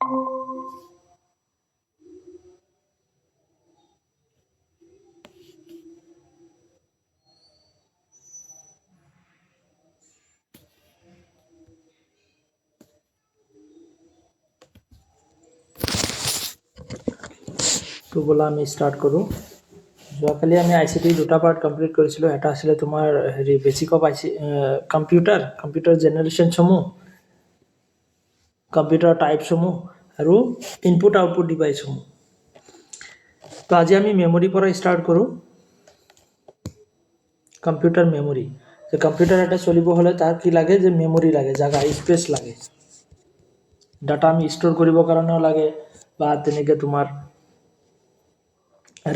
তো বলা আমি স্টাৰ্ট কৰোঁ যোৱাকালি আমি ICT দুটা পাৰ্ট কমপ্লিট কৰিছিলোঁ এটা আছিলে তোমাৰ হেৰি বেচিক অফ কম্পিউটাৰ জেনেৰেশ্যনসমূহ কম্পিউটাৰ টাইপসমূহ আৰু ইনপুট আউটপুট ডিভাইচসমূহ তো আজি আমি মেমৰি পৰা স্টাৰ্ট কৰোঁ কম্পিউটাৰ মেমৰি যে কম্পিউটাৰ এটা চলিব হ'লে তাৰ কি লাগে যে মেমৰি লাগে জাগা স্পেচ লাগে ডাটা আমি ষ্ট'ৰ কৰিবৰ কাৰণেও লাগে বা তেনেকৈ তোমাৰ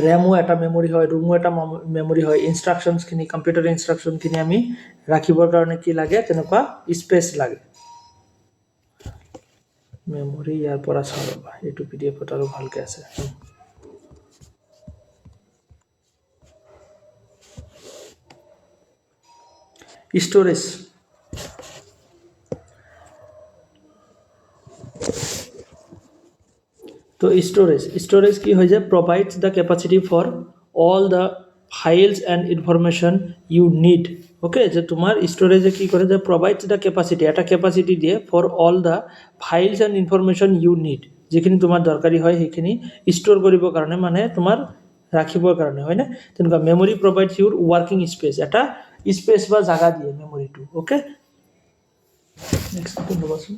ৰেমো এটা মেমৰি হয় ৰুমো এটা মেমৰি হয় ইনষ্ট্ৰাকশ্যনছখিনি কম্পিউটাৰ ইনষ্ট্ৰাকশ্যনখিনি আমি ৰাখিবৰ কাৰণে কি লাগে তেনেকুৱা স্পেচ লাগে মেমৰি ইয়াৰ পৰা চাওঁ ৰ'বা এইটো PDF আৰু ভালকৈ আছে storage तो storage की हो जाए provides the capacity for all the files and information you need okay যে তোমার storage কি করে যে provides the capacity এটা capacity দিয়ে for all the files and information you need যেখিনি তোমার দৰকাৰী হয় সেইখিনি store কৰিবৰ কাৰণে মানে তোমাৰ ৰাখিবৰ কাৰণে হয় না তেনেকুৱা memory provides your working space এটা space বা জাগা দিয়ে মেমৰিটো okay next to লবাচোন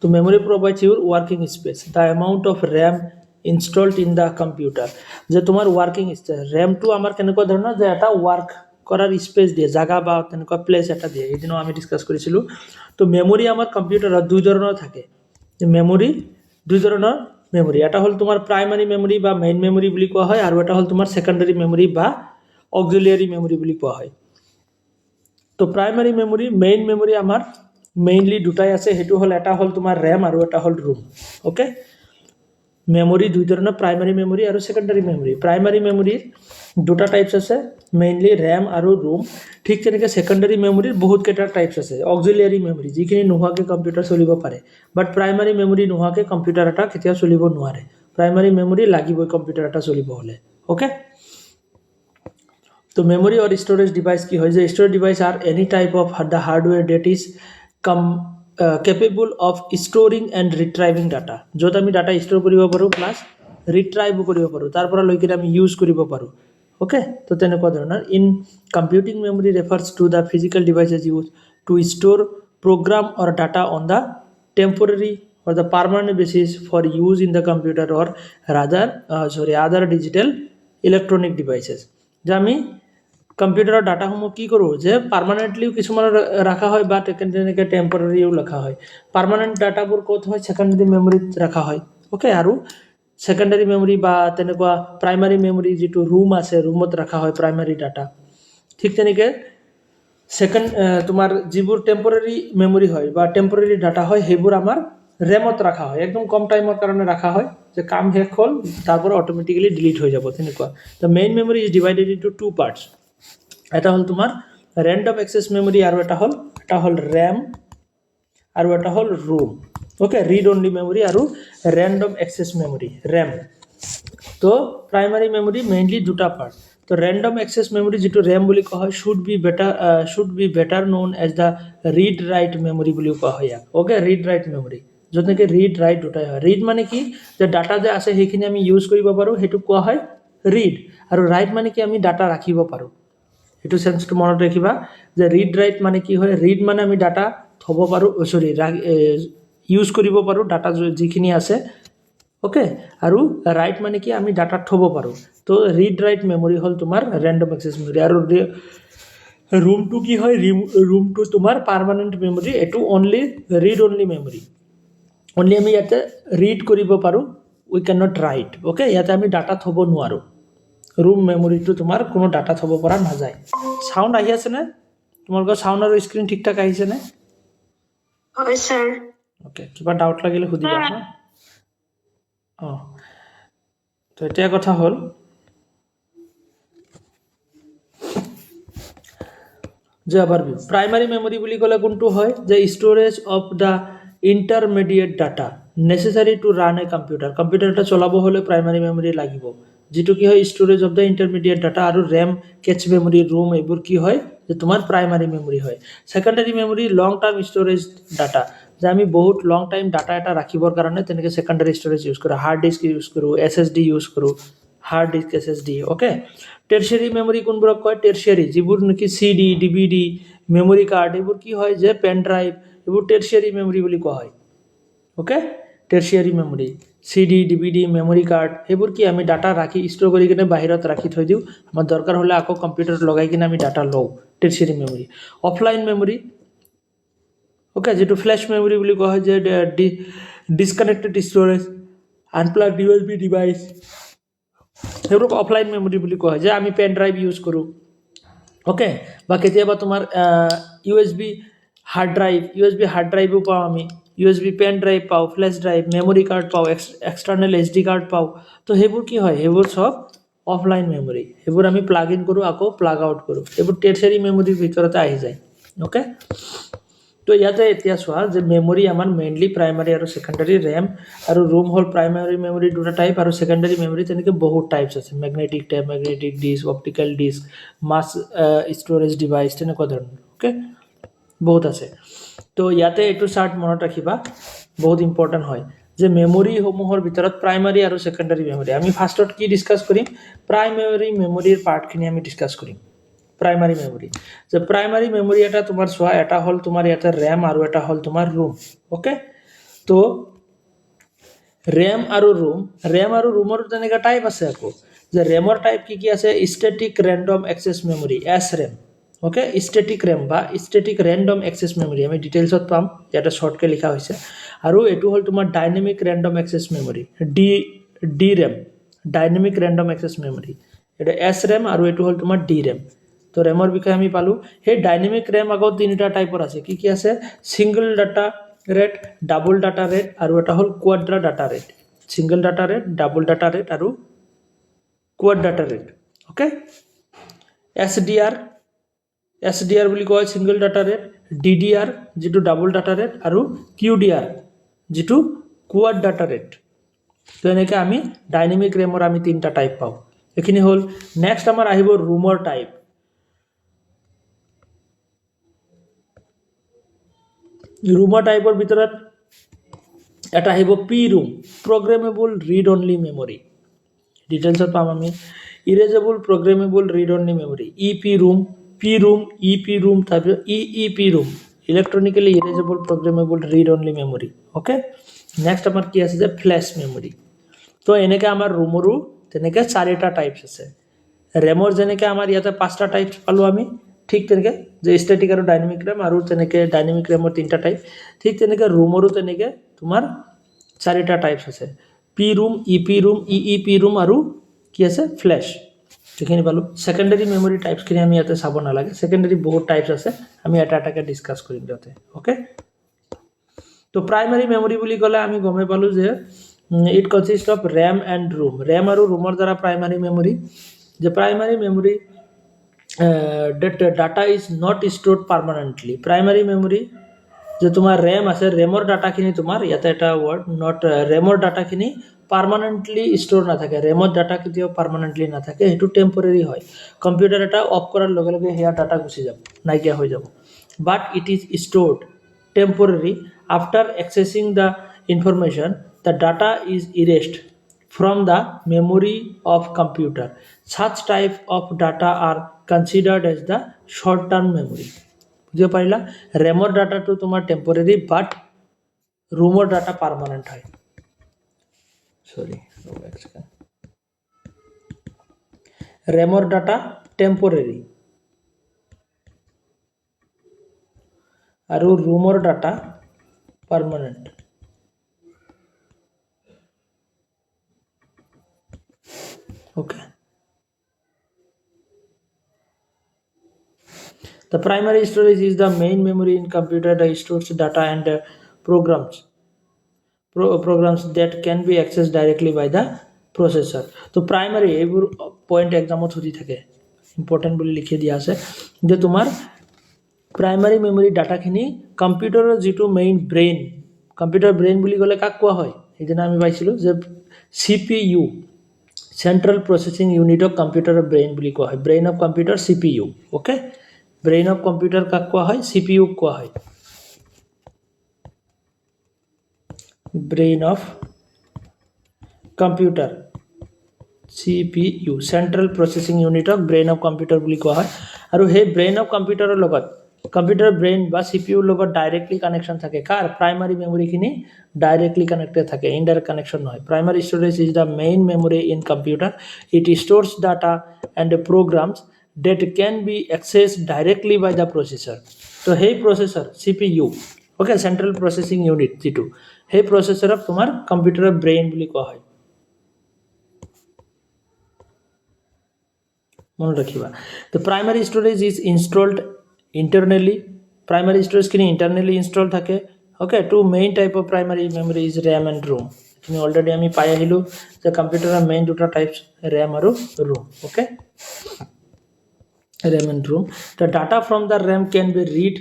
So memory provides your working space, the amount of RAM installed in the computer. যে তোমার working space, RAM to আমার কেনেকুৱা ধৰণৰ যে এটা work কৰাৰ space দিয়ে জাগা বা তেনেকুৱা place এটা দিয়ে এদিনও আমি ডিসকাস কৰিছিলো তো মেমৰি আমাৰ কম্পিউটাৰত দুই ধৰণৰ থাকে মেমৰি দুই ধৰণৰ মেমৰি এটা হ'ল তোমাৰ প্ৰাইমাৰী মেমৰি বা মেইন মেমৰি বুলি কোৱা হয় আৰু এটা হ'ল তোমাৰ সেকেন্ডাৰী মেমৰি বা অক্সিলিয়াৰী মেমৰি বুলি কোৱা হয় তো প্ৰাইমাৰী মেমৰি মেইন মেমৰি আমাৰ মেইনলি দুটাই আছে হেতু হল এটা হল তোমাৰ RAM আৰু এটা হল ROM ওকে মেমৰি দুই ধৰণৰ প্ৰাইমাৰী মেমৰি আৰু সেকেন্ডাৰী মেমৰি প্ৰাইমাৰী মেমৰিৰ দুটা টাইপস আছে মেইনলি RAM আৰু ROM ঠিক তেনেকৈ সেকেন্ডাৰী মেমৰিৰ বহুত কেইটা টাইপস আছে অক্সিলিয়াৰী মেমৰি যিখিনি নোহোৱাকৈ কম্পিউটাৰ চলিব পাৰে বাট প্ৰাইমাৰী মেমৰি নোহোৱাকৈ কম্পিউটাৰ এটা কেতিয়াও চলিব নোৱাৰে প্ৰাইমাৰী মেমৰি লাগিবই কম্পিউটাৰ এটা চলিব হলে ওকে তো memory or storage device কি হয় যে storage device are any type of the hardware that is capable of storing and retrieving data যত আমি ডাটা স্টোৰ কৰিব পাৰো প্লাস ৰিট্ৰাইভ কৰিব পাৰো তাৰ পৰা লৈ কিনে আমি ইউজ কৰিব পাৰো ওকে তো তেনেকুৱা ধৰণৰ in computing memory refers to the physical devices used to store program or data on the temporary or the permanent basis for use in the computer or rather other digital electronic devices যে আমি কম্পিউটাৰৰ ডাটাসমূহ কি কৰোঁ যে পাৰ্মানেন্টলিও কিছুমান ৰাখা হয় বা তেনেকৈ টেম্পৰাৰীও ৰাখা হয় পাৰ্মানেন্ট ডাটাবোৰ ক'ত হয় সেকেন্ডাৰী মেমৰিত ৰাখা হয় ওকে আৰু সেকেন্ডাৰী মেমৰি বা তেনেকুৱা প্ৰাইমাৰী মেমৰি যেটো ৰুম আছে ৰুমত ৰাখা হয় প্ৰাইমাৰী ডাটা ঠিক তেনেকৈ তোমাৰ যিবোৰ টেম্পৰাৰী মেমৰি হয় বা টেম্পৰাৰী ডাটা হয় সেইবোৰ আমাৰ ৰেমত ৰাখা হয় একদম কম টাইমৰ কাৰণে ৰাখা হয় যে কাম শেষ হ'ল তাৰপৰা অটোমেটিক্যালি ডিলিট হৈ যাব তেনেকুৱা the main memory is divided into two parts এটা হল তোমাৰ ৰেন্ডম অ্যাক্সেস মেমৰি আৰু এটা হল RAM আৰু এটা হল ROM okay read only memory আৰু ৰেন্ডম অ্যাক্সেস মেমৰি RAM তো প্ৰাইমাৰী মেমৰি মেইনলি দুটা পাৰ্ট তো ৰেন্ডম অ্যাক্সেস মেমৰি যেটো RAM বুলি কোৱা হয় should be better known as the read write memory বুলি কোৱা হয় okay read write memory যতনেকে read write দুটাই হয় read মানে কি যে ডাটা যে আছে সেইখিনি আমি ইউজ কৰিব পাৰো হেতু কোৱা হয় read আৰু write মানে কি আমি ডাটা ৰাখিব পাৰো এটো সেন্সটো মনত ৰাখিবা যে ৰিড ৰাইট মানে কি হয় ৰিড মানে আমি ডাটা থব পাৰো সৰি ইউজ কৰিব পাৰো ডাটা যিখিনি আছে ওকে আৰু ৰাইট মানে কি আমি ডাটা থব পাৰো তো ৰিড ৰাইট মেমৰি হল তোমাৰ ৰেন্ডম অ্যাক্সেস মেমৰি আৰু ৰুম টু কি হয় ৰুম টু তোমাৰ পাৰ্মানেন্ট মেমৰি এটো only read only memory only আমি ইয়াতে ৰিড কৰিব পাৰো we can not write okay ইয়াতে আমি ডাটা থব নোৱাৰো ৰুম মেমৰিটো তোমাৰ কোনো ডাটা থব পৰা নাযায় সাউন্ড আহি আছে না তোমালোকৰ সাউন্ড আৰু স্ক্ৰিন ঠিকঠাক আহিছে না হয় স্যার ওকে, কিবা ডাউট লাগিলে সুধিবা হা। তো এতিয়া কথা হ'ল যে overview primary memory বুলি ক'লে কোনটো হয় যে storage of the intermediate data necessary to run a computer কম্পিউটাৰটা চলাব হলে primary memory লাগিব যেটো কি হয় storage of the intermediate data আৰু RAM cache memory room এইবোৰ কি হয় যে তোমাৰ primary memory হয় secondary memory long term storage data যে আমি বহুত long time data এটা ৰাখিবৰ কাৰণে তেনেকে secondary storage use কৰো hard disk use কৰো SSD use কৰো hard disk SSD okay tertiary memory কোনবোৰক কয় tertiary যিবোৰ নেকি CD DVD memory card এইবোৰ কি হয় যে pen drive এইবোৰ tertiary memory বুলি কোৱা হয় okay tertiary memory CD DVD memory card এইবোৰ কি আমি ডাটা ৰাখি ষ্টৰ কৰি কিনে বাহিৰত ৰাখি থৈ দিও আমাৰ দৰকাৰ হলে আকৌ কম্পিউটাৰত লগাই কিনে আমি ডাটা লও tertiary memory offline memory okay যেটো flash memory বুলি কোৱা হয় যে disconnected storage unplugged USB device সেইবোৰ অফলাইন মেমৰি বুলি কোৱা হয় যে আমি পেন ড্ৰাইভ ইউজ কৰো ওকে বা কেতিয়াবা তোমাৰ USB হাৰ্ড ড্ৰাইভও পাওঁ আমি USB পেন ড্ৰাইভ পাওঁ ফ্লেশ ড্ৰাইভ মেমৰি কাৰ্ড পাওঁ এক্সটাৰ্নেল SD কাৰ্ড পাওঁ তো সেইবোৰ কি হয় সেইবোৰ সব অফলাইন মেমৰি সেইবোৰ আমি প্লাগ ইন কৰো আকৌ প্লাগ আউট কৰো সেইবোৰ টেৰচাৰি মেমৰিৰ ভিতৰতে আহি যায় ওকে তো ইয়াতে এতিয়া চোৱা যে মেমৰি আমাৰ মেইনলি প্ৰাইমাৰী আৰু সেকেন্ডাৰী RAM আৰু ৰুম হল প্ৰাইমাৰী মেমৰি দুটা টাইপ আৰু সেকেন্ডাৰী মেমৰি তেনেকে বহুত টাইপস আছে magnetic type magnetic disk optical disk mass storage device তেনেকুৱা ধৰণৰ ওকে বহুত আছে তো ইয়াতে এটো চাৰ্ট মনত ৰাখিবা বহুত ইম্পৰ্টেন্ট হয় যে মেমৰি সমূহৰ ভিতৰত প্ৰাইমাৰী আৰু সেকেন্ডাৰী মেমৰি আমি ফাৰ্ষ্টত কি ডিসকাস কৰিম প্ৰাইমাৰী মেমৰিৰ পাৰ্টখিনি আমি ডিসকাস কৰিম प्राइमरी मेमोरी যে प्राइमरी मेमोरी এটা তোমাৰ সোয়া এটা হল তোমাৰ ইয়াতে RAM আৰু এটা হল তোমাৰ room ওকে তো RAM আৰু room তেনেকা টাইপ আছে আকৌ যে RAM ৰ টাইপ কি আছে static random access memory SRAM okay static RAM বা static random access memory আমি ডিটেইলছত পাম এটা শর্টকে লিখা হৈছে আৰু এটো হল তোমাৰ dynamic random access memory DRAM dynamic random access memory এটা SRAM আৰু এটো হল তোমাৰ DRAM তো ৰেমৰ বিষয়ে আমি পালো হে ডাইনামিক ৰেম আগত তিনিটা টাইপৰ আছে কি আছে single data rate double data rate আৰু এটা হল quadra data rate single data rate double data rate আৰু quad data rate okay SDR বুলি কয় সিঙ্গল ডাটা ৰেট DDR যেটো ডাবল ডাটা ৰেট আৰু QDR যেটো কোৱাড ডাটা ৰেট তো এনেকে আমি ডাইনামিক ৰেমৰ আমি তিনটা টাইপ পাও এখিনি হল নেক্সট আমাৰ আহিব ৰুমৰ টাইপ ৰুমৰ টাইপৰ ভিতৰত এটা আহিব PROM programmable read only memory ডিটেইলছত পাম আমি erasable programmable read only memory EPROM EPROM তাৰপিছত EEPROM electronically erasable programmable read only memory okay next আমাৰ কি আছে যে ফ্ল্যাশ মেমৰি তো এনেকে আমাৰ ৰুমৰো তেনেকে চাৰিটা টাইপস আছে ৰেমৰ যেনেকে আমাৰ ইয়াতে পাঁচটা টাইপস পালো আমি ঠিক তেনেকে যে স্ট্যাটিক আৰু ডাইনামিক ৰেম আৰু তেনেকে ডাইনামিক ৰেমৰ তিনটা টাইপ ঠিক তেনেকে ৰুমৰো তেনেকে তোমাৰ চাৰিটা টাইপস আছে পি ৰুম ইপি ৰুম ইইপি ৰুম আৰু কি আছে ফ্ল্যাশ এখিনি পালো সেকেন্ডাৰী মেমৰি টাইপস খিনি আমি ইয়াতে চাব নালাগে সেকেন্ডাৰী বহুত টাইপস আছে আমি এটা এটাকে ডিসকাস কৰিম যাতে ওকে তো প্ৰাইমাৰী মেমৰি বুলি ক'লে আমি গমে পালো যে it consists of RAM and room আৰু ৰুমৰ দ্বাৰা প্ৰাইমাৰী মেমৰি যে primary memory that data is not stored permanently primary memory যে তোমাৰ RAM আছে RAM ৰ ডাটা খিনি তোমাৰ ইয়াতে এটা ওয়াৰ্ড not RAM ৰ ডাটা খিনি পাৰ্মানেন্টলি স্টোৰ না থাকে RAM ৰ ডাটা কেতিয়াও পাৰ্মানেন্টলি না থাকে এটো টেম্পোৰাৰি হয় কম্পিউটাৰ এটা অফ কৰাৰ লগে লগে হেয়া ডাটা গুচি যাব নাইকিয়া হৈ যাব but it is stored temporarily after accessing the information the data is erased from the memory of computer such type of data are considered as the short term memory বুঝিব পাৰিলা ৰেমৰ ডাটাটো তোমাৰ টেম্পোৰাৰি বাট ৰুমৰ ডাটা পাৰ্মানেন্ট হয় সৰি ৰেমৰ data টেম্পোৰাৰি আৰু ৰুমৰ data permanent okay the primary storage is the main memory in computer that stores data and programs programs that can be accessed directly by the processor. তো primary এইবোৰ point এক্সামত সুধি থাকে, important বুলি লিখি দিয়া আছে যে তোমাৰ প্ৰাইমাৰী মেমৰি ডাটাখিনি কম্পিউটাৰৰ যিটো মেইন ব্ৰেইন, কম্পিউটাৰ ব্ৰেইন বুলি ক'লে কাক কোৱা হয়? সেইদিনা আমি পাইছিলোঁ যে CPU, চেন্ট্ৰেল প্ৰচেছিং ইউনিটক কম্পিউটাৰৰ ব্ৰেইন বুলি কোৱা হয়। Brain of computer CPU, okay. Brain of computer কাক কোৱা হয়? CPU কোৱা হয়। Brain of computer CPU, central processing ইউনিটক ব্ৰেইন অফ কম্পিউটাৰ বুলি কোৱা হয়। আৰু সেই ব্ৰেইন অফ কম্পিউটাৰৰ লগত কম্পিউটাৰ ব্ৰেইন বা CPUৰ লগত ডাইৰেক্টলি কানেকশ্যন থাকে। কাৰ? প্ৰাইমাৰী মেমৰিখিনি ডাইৰেক্টলি কানেক্টেড থাকে, ইনডাইৰেক্ট কানেকশ্যন নহয়। Primary storage is the main memory in computer. It stores data and প্ৰগ্ৰামছ that can be accessed directly by the processor. তো সেই processor CPU, okay, central processing unit যিটো, সেই প্ৰচেছৰক তোমাৰ কম্পিউটাৰৰ brain বুলি কোৱা হয়। মনত ৰাখিবা। তো primary storage is installed internally. Primary ষ্ট'ৰেজখিনি ইণ্টাৰনেলি ইনষ্টল থাকে, okay. Two main type of primary memory is RAM and ROM. এইখিনি অলৰেডি আমি পাই আহিলোঁ যে কম্পিউটাৰৰ মেইন দুটা টাইপছ ৰেম আৰু ROM, okay. RAM and ROM. The data from the RAM can be read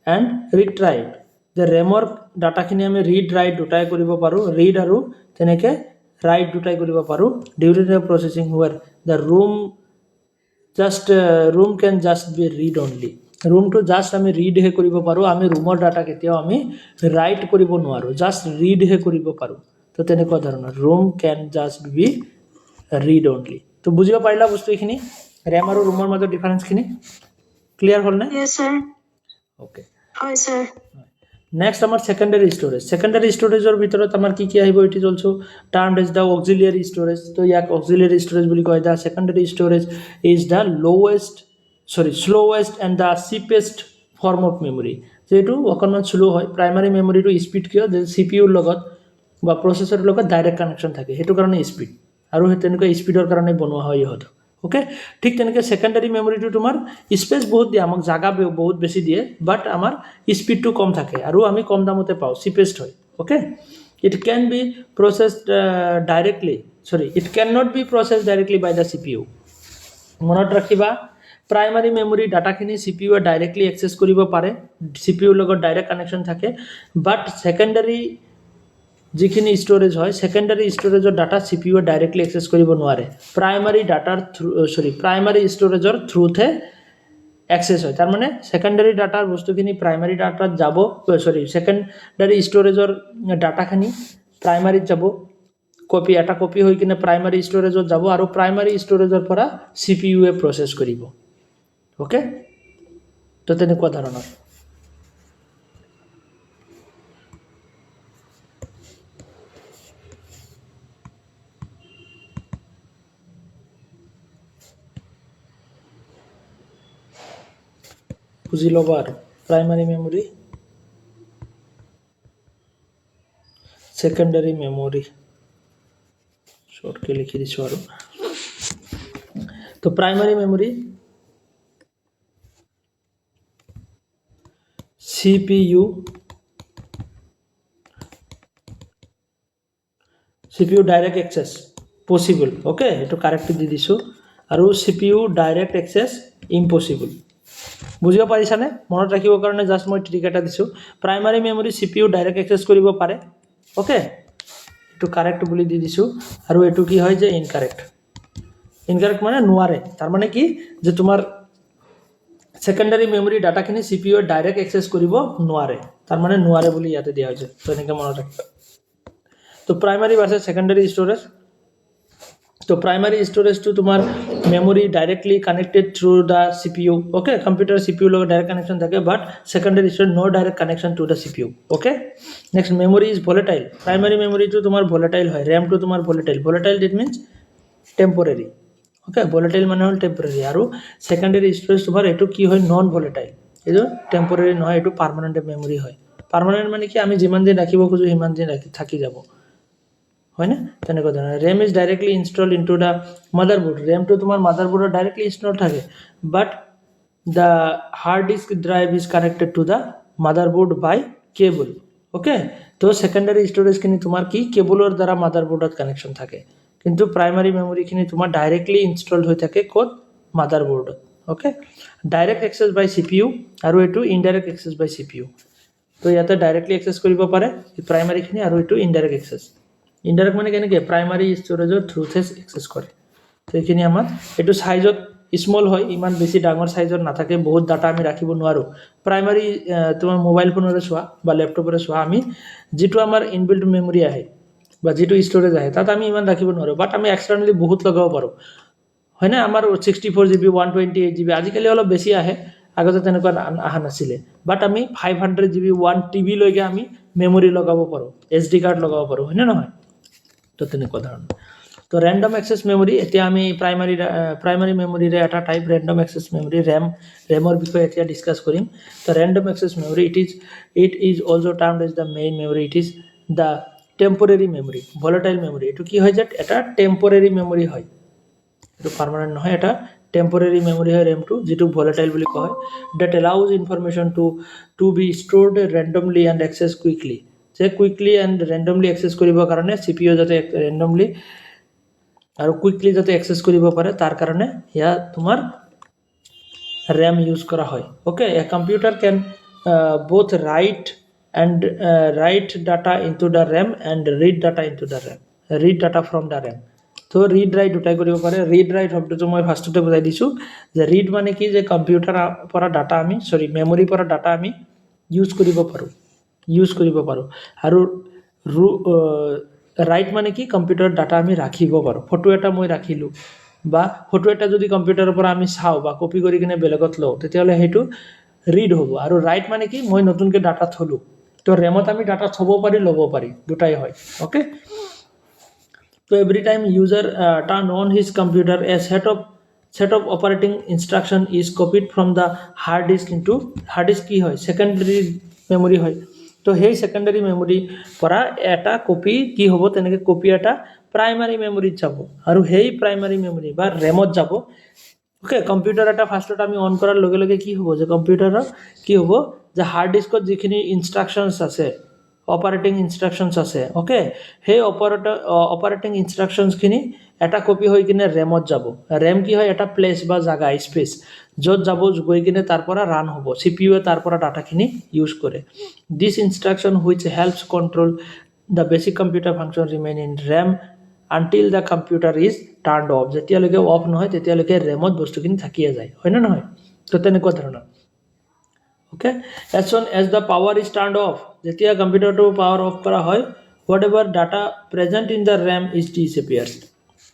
and retrieved. The RAM-or ডাটাখিনি আমি read write দুটাই কৰিব পাৰোঁ, read আৰু তেনেকৈ write দুটাই কৰিব পাৰোঁ during the processing, where the room can just be read only. ৰুমটো জাষ্ট আমি ৰিডহে কৰিব পাৰোঁ, আমি ৰুমৰ ডাটা কেতিয়াও আমি ৰাইট কৰিব নোৱাৰোঁ, জাষ্ট ৰিডহে কৰিব পাৰোঁ। তো তেনেকুৱা ধৰণৰ ৰুম কেন জাষ্ট বি ৰিড অনলি। তো বুজিব পাৰিলা বস্তু এইখিনি, ৰেম আৰু ৰুমৰ মাজৰ ডিফাৰেন্সখিনি ক্লিয়াৰ হ'ল নে? Yes, sir. Okay. Hi, sir. Next আমাৰ সেকেন্ডাৰী ষ্ট'ৰেজ। সেকেন্ডাৰী ষ্ট'ৰেজৰ ভিতৰত আমাৰ কি কি আহিব? It is also termed as the auxiliary storage. তো ইয়াক অক্সিলিয়াৰী ষ্ট'ৰেজ বুলি কয়। The secondary storage is the slowest and the cheapest form of memory. যিহেতু অকণমান শ্ল' হয়, প্ৰাইমাৰী মেমৰিটো স্পীড কিয়? যে CPUৰ লগত বা প্ৰচেছৰৰ লগত ডাইৰেক্ট কানেকশ্যন থাকে, সেইটো কাৰণে স্পীড, আৰু সেই তেনেকুৱা স্পীডৰ কাৰণে বনোৱা হয় ইহঁতক, অ'কে। ঠিক তেনেকৈ সেকেন্ডাৰী মেমৰিটো তোমাৰ স্পেচ বহুত দিয়ে, আমাক জাগা বহুত বেছি দিয়ে, বাট আমাৰ স্পীডটো কম থাকে আৰু আমি কম দামতে পাওঁ, চিপেষ্ট হয়, okay. It can be processed directly, it can not be processed directly by the CPU। মনত ৰাখিবা, প্ৰাইমাৰী মেমৰি ডাটাখিনি CPUৱে ডাইৰেক্টলি এক্সেছ কৰিব পাৰে, CPUৰ লগত ডাইৰেক্ট কানেকশ্যন থাকে, বাট সেকেন্ডাৰী যিখিনি ষ্ট'ৰেজ হয়, সেকেন্ডাৰী ষ্ট'ৰেজৰ ডাটা CPUৱে ডাইৰেক্টলি এক্সেছ কৰিব নোৱাৰে, প্ৰাইমাৰী ষ্ট'ৰেজৰ থ্ৰুতহে এক্সেছ হয়। তাৰমানে সেকেন্ডাৰী ডাটাৰ বস্তুখিনি প্ৰাইমাৰী ডাটাত যাব, সেকেন্ডাৰী ষ্ট'ৰেজৰ ডাটাখিনি প্ৰাইমাৰীত যাব, এটা কপি হৈ কিনে প্ৰাইমাৰী ষ্ট'ৰেজত যাব, আৰু প্ৰাইমাৰী ষ্ট'ৰেজৰ পৰা CPUৱে প্ৰচেছ কৰিব, অ'কে। তো তেনেকুৱা ধৰণৰ। বুজি ল'বা আৰু প্ৰাইমাৰী মেমৰি, সেকেন্ডাৰী মেমৰি, শৰ্টকৈ লিখি দিছোঁ আৰু। তো primary memory CPU direct access possible, okay, এইটো কাৰেক্ট দি দিছোঁ। আৰু CPU ডাইৰেক্ট এক্সেছ ইম্পচিবল। বুজিব পাৰিছানে? মনত ৰাখিবৰ কাৰণে জাষ্ট মই ট্ৰিক এটা দিছোঁ। Primary memory CPU direct access কৰিব পাৰে, অ'কে, এইটো কাৰেক্ট বুলি দি দিছোঁ। আৰু এইটো কি হয় যে ইনকাৰেক্ট মানে নোৱাৰে। তাৰমানে কি যে তোমাৰ সেকেন্ডাৰী মেমৰি ডাটাখিনি CPUৱে ডাইৰেক্ট এক্সেছ কৰিব নোৱাৰে, তাৰমানে নোৱাৰে বুলি ইয়াতে দিয়া হৈছে। তো এনেকৈ মনত ৰাখিবা। তো প্ৰাইমাৰী ভাৰ্চেছ সেকেন্ডাৰী ষ্ট'ৰেজ। তো প্ৰাইমাৰী ষ্ট'ৰেজটো তোমাৰ memory directly connected through the CPU, okay, computer CPUৰ লগত ডাইৰেক্ট কানেকশ্যন থাকে, but secondary storage no direct connection to the CPU, okay. Next memory is volatile. Primary মেমৰিটো তোমাৰ ভলেটাইল হয়, ৰেমটো তোমাৰ volatile that means temporary, okay. Volatile মানে হ'ল টেম্পৰেৰী। আৰু সেকেন্ডাৰী ষ্ট'ৰেজ তোমাৰ এইটো কি হয়? নন ভলেটাইল, এইটো টেম্পৰেৰী নহয়, এইটো পাৰ্মানেণ্ট মেমৰি হয়। পাৰ্মানেণ্ট মানে কি? আমি যিমান দিন ৰাখিব খোজোঁ সিমান দিন থাকি যাব, হয়নে? তেনেকুৱা ধৰণৰ। RAM is directly install into the motherboard. ৰেমটো তোমাৰ মাদাৰবোৰ্ডত ডাইৰেক্টলি ইনষ্টল থাকে, but the hard disk drive is connected to the motherboard by cable, okay. তো সেকেন্ডাৰি স্টোৰেজখিনি তোমাৰ কি কেবলৰ দ্বাৰা মাদাৰবোৰ্ডত কানেকশ্যন থাকে, কিন্তু প্ৰাইমাৰী মেমৰিখিনি তোমাৰ ডাইৰেক্টলি ইনষ্টল হৈ থাকে ক'ত মাদাৰবোৰ্ডত। ওকে, ডাইৰেক্ট এক্সেছ বাই CPU আৰু এইটো ইনডাইৰেক্ট এক্সেছ বাই CPU। তো ইয়াতে ডাইৰেক্টলি এক্সেছ কৰিব পাৰে প্ৰাইমাৰীখিনি, আৰু এইটো ইনডাইৰেক্ট এক্সেছ। ইনডাইৰেক্ট মানে কেনেকৈ প্ৰাইমাৰী ষ্ট'ৰেজৰ থ্ৰুথে এক্সেছ কৰে। তো এইখিনি আমাৰ এইটো ছাইজত স্মল হয়, ইমান বেছি ডাঙৰ ছাইজৰ নাথাকে, বহুত ডাটা আমি ৰাখিব নোৱাৰোঁ। প্ৰাইমাৰী তোমাৰ মোবাইল ফোনৰে চোৱা বা লেপটপৰে চোৱা, আমি যিটো আমাৰ ইনবিল্ট মেমৰি আহে বা যিটো ষ্ট'ৰেজ আহে তাত আমি ইমান ৰাখিব নোৱাৰোঁ, বাট আমি এক্সটাৰ্নেলি বহুত লগাব পাৰোঁ, হয়নে? আমাৰ 64 GB 128 GB আজিকালি অলপ বেছি আহে, আগতে তেনেকুৱা অহা নাছিলে, বাট আমি 500 GB 1 TB লৈকে আমি মেমৰি লগাব পাৰোঁ, SD কাৰ্ড লগাব পাৰোঁ, হয়নে নহয়? তো তেনেকুৱা ধৰণৰ। তো ৰেণ্ডম এক্সেছ মেমৰি, এতিয়া আমি প্ৰাইমাৰী মেমৰিৰে এটা টাইপ ৰেণ্ডম এক্সেছ মেমৰি, ৰেমৰ বিষয়ে এতিয়া ডিছকাছ কৰিম। তো random access memory it is also' termed as the main memory, it is the temporary memory, volatile memory. এইটো কি হয় যে এটা টেম্পৰেৰী মেমৰি হয়, এইটো পাৰ্মানেণ্ট নহয়, এটা টেম্পৰেৰী মেমৰি হয় ৰেমটো, যিটো ভলেটাইল বুলি কোৱা হয়। That allows information to be stored randomly and access quickly, যে কুইকলি এণ্ড ৰেণ্ডমলি এক্সেছ কৰিবৰ কাৰণে CPU যাতে ৰেণ্ডমলি আৰু কুইকলি যাতে এক্সেছ কৰিব পাৰে তাৰ কাৰণে সেয়া তোমাৰ ৰেম ইউজ কৰা হয়। Okay, A computer can both write data into the RAM and read data from the RAM. তো ৰিড ৰাইট দুটাই কৰিব পাৰে। ৰিড ৰাইট শব্দটো মই ফাৰ্ষ্টতে বুজাই দিছোঁ, যে ৰিড মানে কি, যে কম্পিউটাৰৰ পৰা ডাটা আমি মেমৰিৰ পৰা ডাটা আমি ইউজ কৰিব পাৰোঁ, আৰু ৰাইট মানে কি কম্পিউটাৰত ডাটা আমি ৰাখিব পাৰোঁ। ফটো এটা মই ৰাখিলোঁ, বা ফটো এটা যদি কম্পিউটাৰৰ পৰা আমি চাওঁ বা কপি কৰি কিনে বেলেগত লওঁ, তেতিয়াহ'লে সেইটো ৰিড হ'ব। আৰু ৰাইট মানে কি, মই নতুনকৈ ডাটা থলোঁ, তো ৰেমত আমি ডাটা থ'ব পাৰি, ল'ব পাৰি, দুটাই হয়। ওকে, তো every time user turn on his computer A set of operating instruction is copied from the hard disk into hard disk কি হয়, সেকেন্ডাৰী মেমৰি হয়। তো সেই সেকেন্ডাৰী মেমৰিৰ পৰা এটা কপি কি হ'ব, তেনেকৈ কপি এটা প্ৰাইমাৰী মেমৰিত যাব, আৰু সেই প্ৰাইমাৰী মেমৰি বা ৰেমত যাব। ওকে, কম্পিউটাৰ এটা ফাৰ্ষ্টত আমি অন কৰাৰ লগে লগে কি হ'ব, যে কম্পিউটাৰৰ কি হ'ব, যে হাৰ্ড ডিস্কত যিখিনি ইনষ্ট্ৰাকশ্যনছ আছে, অপাৰেটিং ইনষ্ট্ৰাকশ্যনছ আছে, ওকে, সেই অপাৰেটিং ইনষ্ট্ৰাকশ্যনছখিনি এটা কপি হৈ কিনে ৰেমত যাব। ৰেম কি হয়, এটা প্লেচ বা জাগা, স্পেচ, য'ত যাব, গৈ কিনে তাৰ পৰা ৰান হ'ব, CPUৱে তাৰ পৰা ডাটাখিনি ইউজ কৰে। This instruction which helps control the basic computer function remain in RAM until the computer is turned off, যেতিয়ালৈকে অফ নহয় তেতিয়ালৈকে ৰেমত বস্তুখিনি থাকিয়ে যায়, হয়নে নহয়? তো তেনেকুৱা ধৰণৰ। Okay, as soon as the power is turned off, যেতিয়া কম্পিউটাৰটো পাৱাৰ অফ কৰা হয়, whatever data present in the RAM is disappears,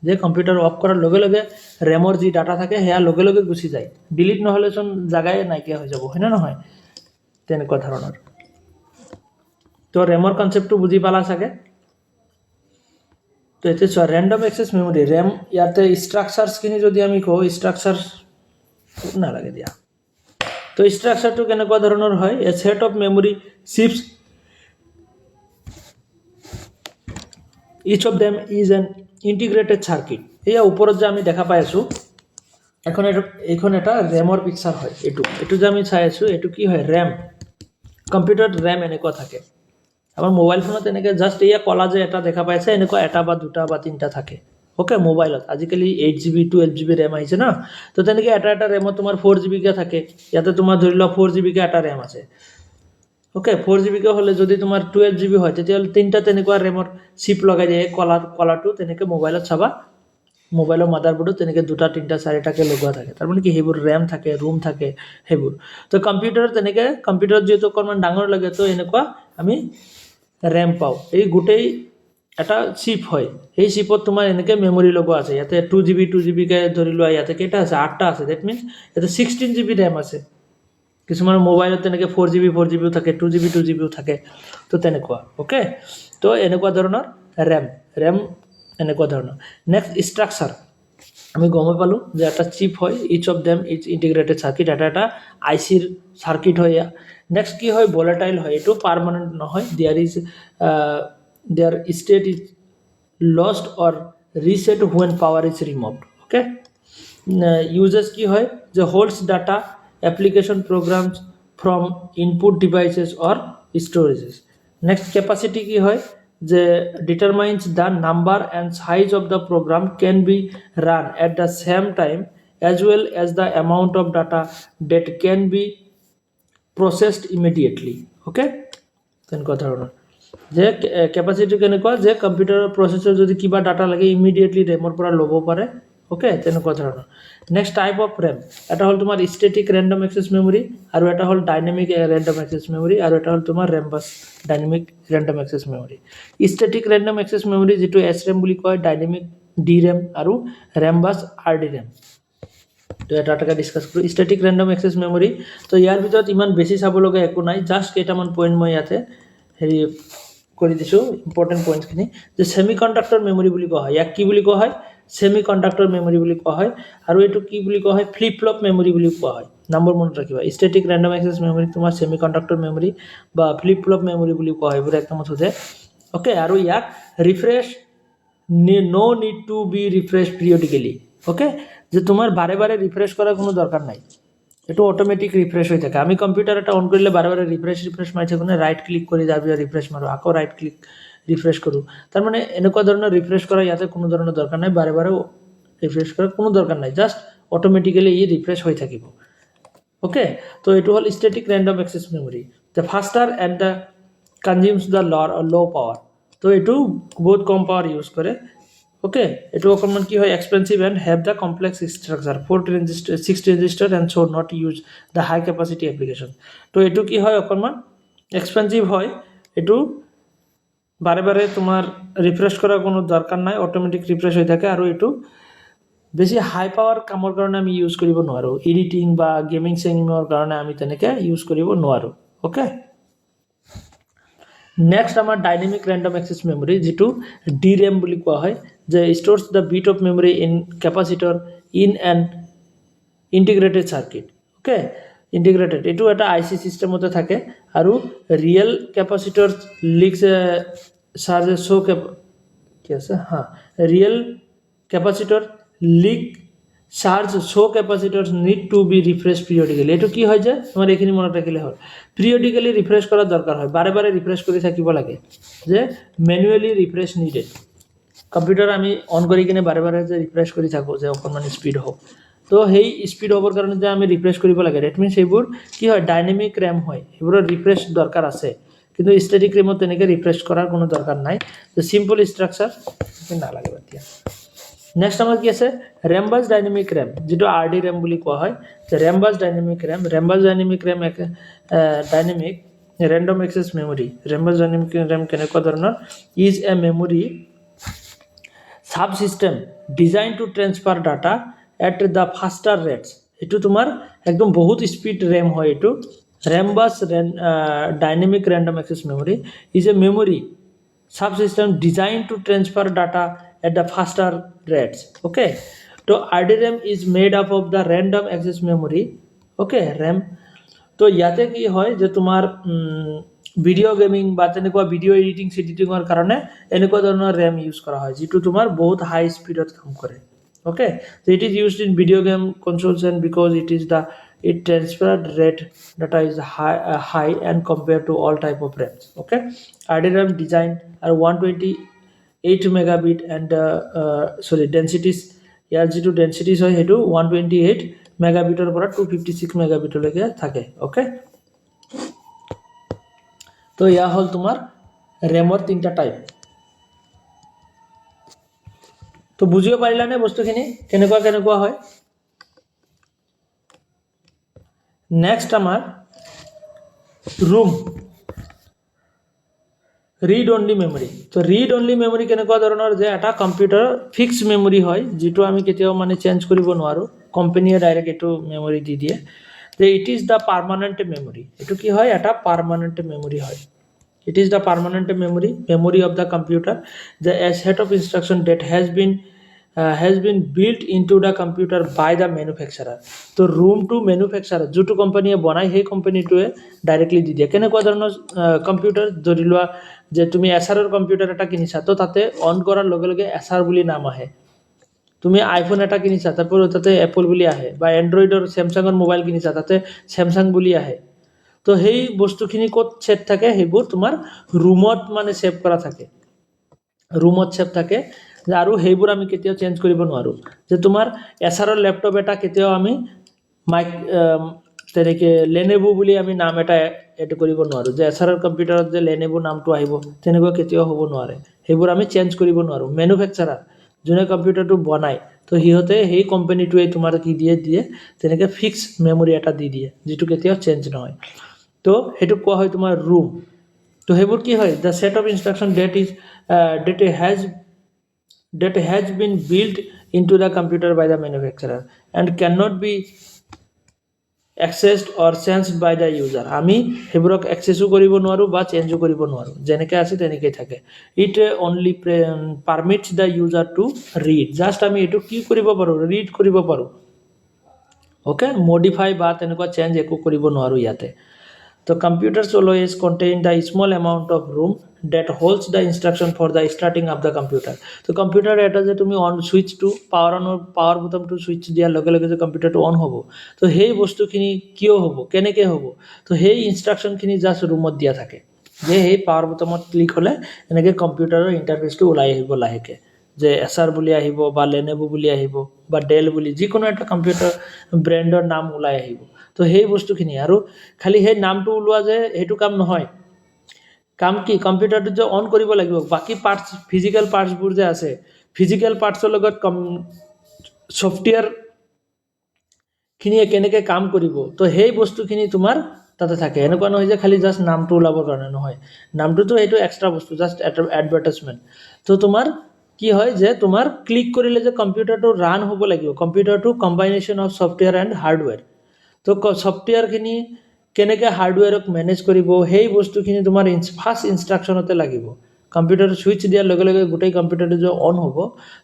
যে কম্পিউটাৰ অফ কৰাৰ লগে লগে ৰেমৰ যি ডাটা থাকে সেয়া লগে লগে গুচি যায়, ডিলিট নহ'লেচোন জাগাই নাইকিয়া হৈ যাব, হয়নে নহয়? তেনেকুৱা ধৰণৰ। তো ৰেমৰ কনচেপ্টটো বুজি পালা চাগে। তো এতিয়া চোৱা, ৰেণ্ডম এক্সেছ মেমৰি, ৰেম, ইয়াতে ষ্ট্ৰাকচাৰ্ছখিনি যদি আমি কওঁ, ষ্ট্ৰাকচাৰ নালাগে দিয়া। তো ষ্ট্ৰাকচাৰটো কেনেকুৱা ধৰণৰ হয়, a set of memory chips, each of them is an integrated circuit. এয়া ওপৰত যে আমি দেখা পাই আছোঁ, এইখন এটা ৰেমৰ পিকচাৰ হয়। এইটো যে আমি চাই আছোঁ, এইটো কি হয়, ৰেম। কম্পিউটাৰত ৰেম এনেকুৱা থাকে, আমাৰ মোবাইল ফোনত এনেকৈ জাষ্ট এয়া কলা যে এটা দেখা পাইছে, এনেকুৱা এটা বা দুটা বা তিনিটা থাকে। ওকে, মোবাইলত আজিকালি 8 GB 12 GB ৰেম আহিছে ন, তো তেনেকৈ এটা ৰেমত তোমাৰ 4 GB কে থাকে। ইয়াতে তোমাৰ ধৰি লোৱা 4 GB কে এটা ৰেম আছে। ওকে, 4 GB কে হ'লে যদি তোমাৰ 12 GB হয়, তেতিয়াহ'লে তিনিটা তেনেকুৱা ৰেমৰ চিপ লগাই দিয়ে। কলাটো তেনেকৈ মোবাইলত চাবা, মোবাইলৰ মাদাৰবোৰ্ডত তেনেকৈ 2টা 3টা 4টাকৈ লগোৱা থাকে, তাৰমানে কি সেইবোৰ ৰেম থাকে, ৰুম থাকে সেইবোৰ। তো কম্পিউটাৰত তেনেকৈ, কম্পিউটাৰত যিহেতু অকণমান ডাঙৰ লাগে, তো এনেকুৱা আমি ৰেম পাওঁ। এই গোটেই এটা চিপ হয়, সেই চিপত তোমাৰ এনেকৈ মেমৰি লগোৱা আছে। ইয়াতে 2 GB কে ধৰি লোৱা, ইয়াতে কেইটা আছে, 8টা আছে, ডেট মিনছ ইয়াতে 16 GB ৰেম আছে। কিছুমান মোবাইলত তেনেকৈ 4 GB থাকে, 2 GB থাকে, তো তেনেকুৱা। ওকে, তো এনেকুৱা ধৰণৰ ৰেম এনেকুৱা ধৰণৰ। নেক্সট ষ্ট্ৰাকচাৰ, আমি গমে পালোঁ যে এটা চিপ হয়, each of them is integrated circuit, এটা ICৰ চাৰ্কিট হয়। নেক্সট কি হয়, ভলেটাইল হয়, এইটো পাৰ্মানেণ্ট নহয়, their state is lost or reset when power is removed. Okay, uses কি হয়, যে holds data application programs from input devices or storages. Next capacity কি হয় যে determines the number and size of the program can be run at the same time as well as the amount of data that can be processed immediately. Okay, then কথা হলো যে capacity কেনেকুৱা যে কম্পিউটাৰৰ processor যদি কিবা data লাগে immediately ৰেমৰ পৰা ল'ব পাৰে ওকে তেনেকুৱা ধৰণৰ নেক্সট টাইপ অফ ৰেম এটা হ'ল তোমাৰ ষ্টেটিক ৰেণ্ডম এক্সেছ মেমৰি আৰু এটা হ'ল ডাইনামিক ৰেণ্ডম এক্সেছ মেমৰি আৰু এটা হ'ল তোমাৰ ৰেম বাছ dynamic random access memory static random access memory যিটো এছ ৰেম বুলি কয় ডাইনামিক ডি ৰেম আৰু ৰেম বাছ আৰ ডি ৰেম তো এটা এটাকে ডিছকাছ কৰোঁ ষ্টেটিক ৰেণ্ডম এক্সেছ মেমৰি তো ইয়াৰ ভিতৰত ইমান বেছি চাব লগা একো নাই জাষ্ট কেইটামান পইণ্ট মই ইয়াতে হেৰি কৰি দিছোঁ ইম্পৰ্টেণ্ট পইণ্টছখিনি যে ছেমি কণ্ডাক্টৰ মেমৰি বুলি কোৱা হয় ইয়াক কি বুলি কোৱা হয় ছেমি কণ্ডাক্টৰ মেমৰি বুলি কোৱা হয় আৰু এইটো কি বুলি কোৱা হয় ফ্লিপ ফ্লপ মেমৰি বুলি কোৱা হয় নম্বৰ মনত ৰাখিবা ষ্টেটিক ৰেণ্ডম এক্সেছ মেমৰি তোমাৰ ছেমি কণ্ডাক্টৰ মেমৰি বা ফ্লিপ ফ্লপ মেমৰি বুলি কোৱা হয় এইবোৰ একদম সোধে অ'কে আৰু ইয়াক refresh no need to be refresh periodically okay যে তোমাৰ বাৰে বাৰে ৰিফ্ৰেছ কৰাৰ কোনো দৰকাৰ নাই এইটো অটোমেটিক ৰিফ্ৰেছ হৈ থাকে আমি কম্পিউটাৰ এটা অন কৰিলে বাৰে বাৰে ৰিফ্ৰেছ মাৰি থাকোঁ নে ৰাইট ক্লিক কৰি তাৰ পিছত ৰিফ্ৰেছ মাৰোঁ আকৌ ৰাইট ক্লিক ৰিফ্ৰেছ কৰোঁ তাৰমানে এনেকুৱা ধৰণৰ ৰিফ্ৰেছ কৰা ইয়াতে কোনো ধৰণৰ দৰকাৰ নাই বাৰে বাৰে ৰিফ্ৰেছ কৰাৰ কোনো দৰকাৰ নাই জাষ্ট অটোমেটিকেলি ই ৰিফ্ৰেছ হৈ থাকিব ওকে তো এইটো হ'ল static random access memory the faster and the consumes the low' power তো এইটো বহুত কম পাৱাৰ ইউজ কৰে ওকে এইটো অকণমান কি হয় expensive and have the complex structure 4 transistor 6 transistor and so' not use the high capacity application তো এইটো কি হয় অকণমান এক্সপেঞ্চিভ হয় এইটো বাৰে বাৰে তোমাৰ ৰিফ্ৰেছ কৰাৰ কোনো দৰকাৰ নাই অট'মেটিক ৰিফ্ৰেছ হৈ থাকে আৰু এইটো বেছি হাই পাৱাৰ কামৰ কাৰণে আমি ইউজ কৰিব নোৱাৰোঁ এডিটিং বা গেমিং চেমিঙৰ কাৰণে আমি তেনেকৈ ইউজ কৰিব নোৱাৰোঁ অ'কে নেক্সট আমাৰ ডাইনামিক ৰেণ্ডম এক্সেছ মেমৰি যিটো ডি ৰেম বুলি কোৱা হয় যে stores the bit of memory in capacitor in an integrated circuit okay integrated এইটো এটা আই চি চিষ্টেমতে থাকে আৰু ৰিয়েল কেপাচিটৰ লিক্স চাৰ্জ কি আছে real capacitor leak charge so' capacitor need to be refresh periodically এইটো কি হয় যে তোমাৰ এইখিনি মনত ৰাখিলে হ'ল পিৰিয়ডিকেলি ৰিফ্ৰেছ কৰাৰ দৰকাৰ হয় বাৰে বাৰে ৰিফ্ৰেছ কৰি থাকিব লাগে যে মেনুৱেলি ৰিফ্ৰেছ নিডেড কম্পিউটাৰ আমি অন কৰি কিনে বাৰে বাৰে যে ৰিফ্ৰেছ কৰি থাকোঁ যে অকণমান স্পীড হওক তো সেই স্পীড হ'বৰ কাৰণে যে আমি ৰিফ্ৰেছ কৰিব লাগে ডেট মিনছ সেইবোৰ কি হয় ডাইনামিক ৰেম হয় সেইবোৰৰ ৰিফ্ৰেছ দৰকাৰ আছে কিন্তু ষ্টেটিক ৰেমত তেনেকৈ ৰিফ্ৰেছ কৰাৰ কোনো দৰকাৰ নাই যে চিম্পল ষ্ট্ৰাকচাৰ নালাগে এতিয়া নেক্সট আমাৰ কি আছে ৰেমবাছ ডাইনামিক ৰেম যিটো আৰ ডি ৰেম বুলি কোৱা হয় যে Rambus dynamic RAM dynamic random access memory Rambus dynamic RAM কেনেকুৱা ধৰণৰ is a memory subsystem design to transfer data at the faster rates এইটো তোমাৰ একদম বহুত স্পীড ৰেম হয় এইটো Rambus dynamic random access memory is a memory subsystem design to transfer data at the faster rates okay so RDRAM is made up of the random access memory okay RAM তো ইয়াতে কি হয় যে তোমাৰ video' gaming বা তেনেকুৱা video' এডিটিঙৰ কাৰণে এনেকুৱা ধৰণৰ ৰেম ইউজ কৰা হয় যিটো তোমাৰ বহুত হাই স্পীডত কাম কৰে okay so it is used in video game consoles and because it transferred rate data is high and compared to all type of RAMs okay RDRAM design are 128 megabit and densities ইয়াৰ যিটো ডেনচিটিছ হয় সেইটো 128 মেগাবিটৰ পৰা 256 মেগাবিটলৈকে থাকে okay তো ইয়া হ'ল তোমাৰ ৰেমৰ তিনিটা টাইপ তো বুজিব পাৰিলানে বস্তুখিনি কেনেকুৱা হয় নেক্সট আমাৰ ৰুম रीड ओनली मेमोरी तो रीड ओनली मेमोरी केनेকুৱা ধৰণৰ যে এটা কম্পিউটাৰ ফিক্স মেমৰি হয় যেটো আমি কেতিয়াও মানে চেঞ্জ কৰিব নোৱাৰো কোম্পানীয়ে ডাইৰেক্ট এটো মেমৰি দি দিয়ে যে it is the permanent memory এটো কি হয় এটা পাৰ্মানেন্ট মেমৰি হয় it is the permanent memory of the computer the a set of instruction that has been built into the computer by the manufacturer তো room to manufacturer যেটো কোম্পানীয়ে বনাই সেই কোম্পানীটোৱে ডাইৰেক্টলি দি দিয়ে কেনেকুৱা ধৰণৰ কম্পিউটাৰ ধৰি লোৱা যে তুমি এছআৰৰ কম্পিউটাৰ এটা কিনিছা তো তাতে অন কৰাৰ লগে লগে এছআৰ বুলি নাম আহে তুমি আইফোন এটা কিনিছা তাৰপৰ তাতে এপল বুলি আহে বা এন্ড্ৰইডৰ স্যামসাঙৰ মোবাইল কিনিছা তাতে স্যামসাং বুলি আহে তো সেই বস্তুখিনি ক'ত ছেভ থাকে সেইবোৰ তোমাৰ ৰুমত মানে ছেভ কৰা থাকে ৰুমত ছেভ থাকে আৰু সেইবোৰ আমি কেতিয়াও চেঞ্জ কৰিব নোৱাৰোঁ যে তোমাৰ এছাৰৰ লেপটপ এটা কেতিয়াও আমি তেনেকৈ লেনেভো বুলি আমি নাম এটা এড কৰিব নোৱাৰোঁ যে এছাৰৰ কম্পিউটাৰত যে লেনেভো নামটো আহিব তেনেকুৱা কেতিয়াও হ'ব নোৱাৰে সেইবোৰ আমি চেঞ্জ কৰিব নোৱাৰোঁ মেনুফেকচাৰাৰ যোনে কম্পিউটাৰটো বনায় তো সিহঁতে সেই কোম্পানীটোৱে তোমাৰ কি দিয়ে তেনেকৈ ফিক্স মেমৰি এটা দি দিয়ে যিটো কেতিয়াও চেঞ্জ নহয় তো সেইটো কোৱা হয় তোমাৰ ৰুম তো সেইবোৰ কি হয় the set of instruction that has been built into the computer by the manufacturer and cannot be accessed or changed by the user আমি সেইবোৰক এক্সেসও কৰিব নোৱাৰোঁ বা চেঞ্জও কৰিব নোৱাৰোঁ যেনেকৈ আছে তেনেকৈ থাকে it only permits the user to read just আমি এইটো কি কৰিব পাৰোঁ ৰিড কৰিব পাৰোঁ ওকে মডিফাই বা তেনেকুৱা চেঞ্জ একো কৰিব নোৱাৰোঁ ইয়াতে তো computers always contain the small amount of room that holds the instruction for the starting of the computer তো কম্পিউটাৰ এটা যে তুমি অন সুইচটো পাৱাৰ বুটামটো সুইচ দিয়াৰ লগে লগে যে কম্পিউটাৰটো অন হ'ব তো সেই বস্তুখিনি কিয় হ'ব কেনেকৈ হ'ব তো সেই ইনষ্ট্ৰাকশ্যনখিনি জাষ্ট ৰুমত দিয়া থাকে যে সেই পাৱাৰ বুটামত ক্লিক হ'লে এনেকৈ কম্পিউটাৰৰ ইণ্টাৰফেচটো ওলাই আহিব লাহেকৈ যে এছাৰ বুলি আহিব বা লেনেভো বুলি আহিব বা ডেল বুলি যিকোনো এটা কম্পিউটাৰ ব্ৰেণ্ডৰ নাম ওলাই আহিব তো সেই বস্তুখিনি আৰু খালি সেই নামটো ওলোৱা যে সেইটো কাম নহয় কাম কি কম্পিউটাৰটো যে অন কৰিব লাগিব বাকী পাৰ্টছ ফিজিকেল পাৰ্টছবোৰ যে আছে ফিজিকেল পাৰ্টছৰ লগত ছফ্টৱেৰখিনিয়ে কেনেকৈ কাম কৰিব তো সেই বস্তুখিনি তোমাৰ তাতে থাকে এনেকুৱা নহয় যে খালি জাষ্ট নামটো ওলাবৰ কাৰণে নহয় নামটোতো সেইটো এক্সট্ৰা বস্তু জাষ্ট এডভাৰটাইজমেণ্ট তো তোমাৰ কি হয় যে তোমাৰ ক্লিক কৰিলে যে কম্পিউটাৰটো ৰান হ'ব লাগিব কম্পিউটাৰটো কম্বাইনেশ্যন অফ ছফ্টৱেৰ এণ্ড হাৰ্ডৱেৰ তো ছফ্টৱেৰখিনি কেনেকৈ হাৰ্ডৱেৰক মেনেজ কৰিব সেই বস্তুখিনি তোমাৰ ফাৰ্ষ্ট ইনষ্ট্ৰাকশ্যনতে লাগিব কম্পিউটাৰ ছুইচ দিয়াৰ লগে লগে গোটেই কম্পিউটাৰটো যে অন হ'ব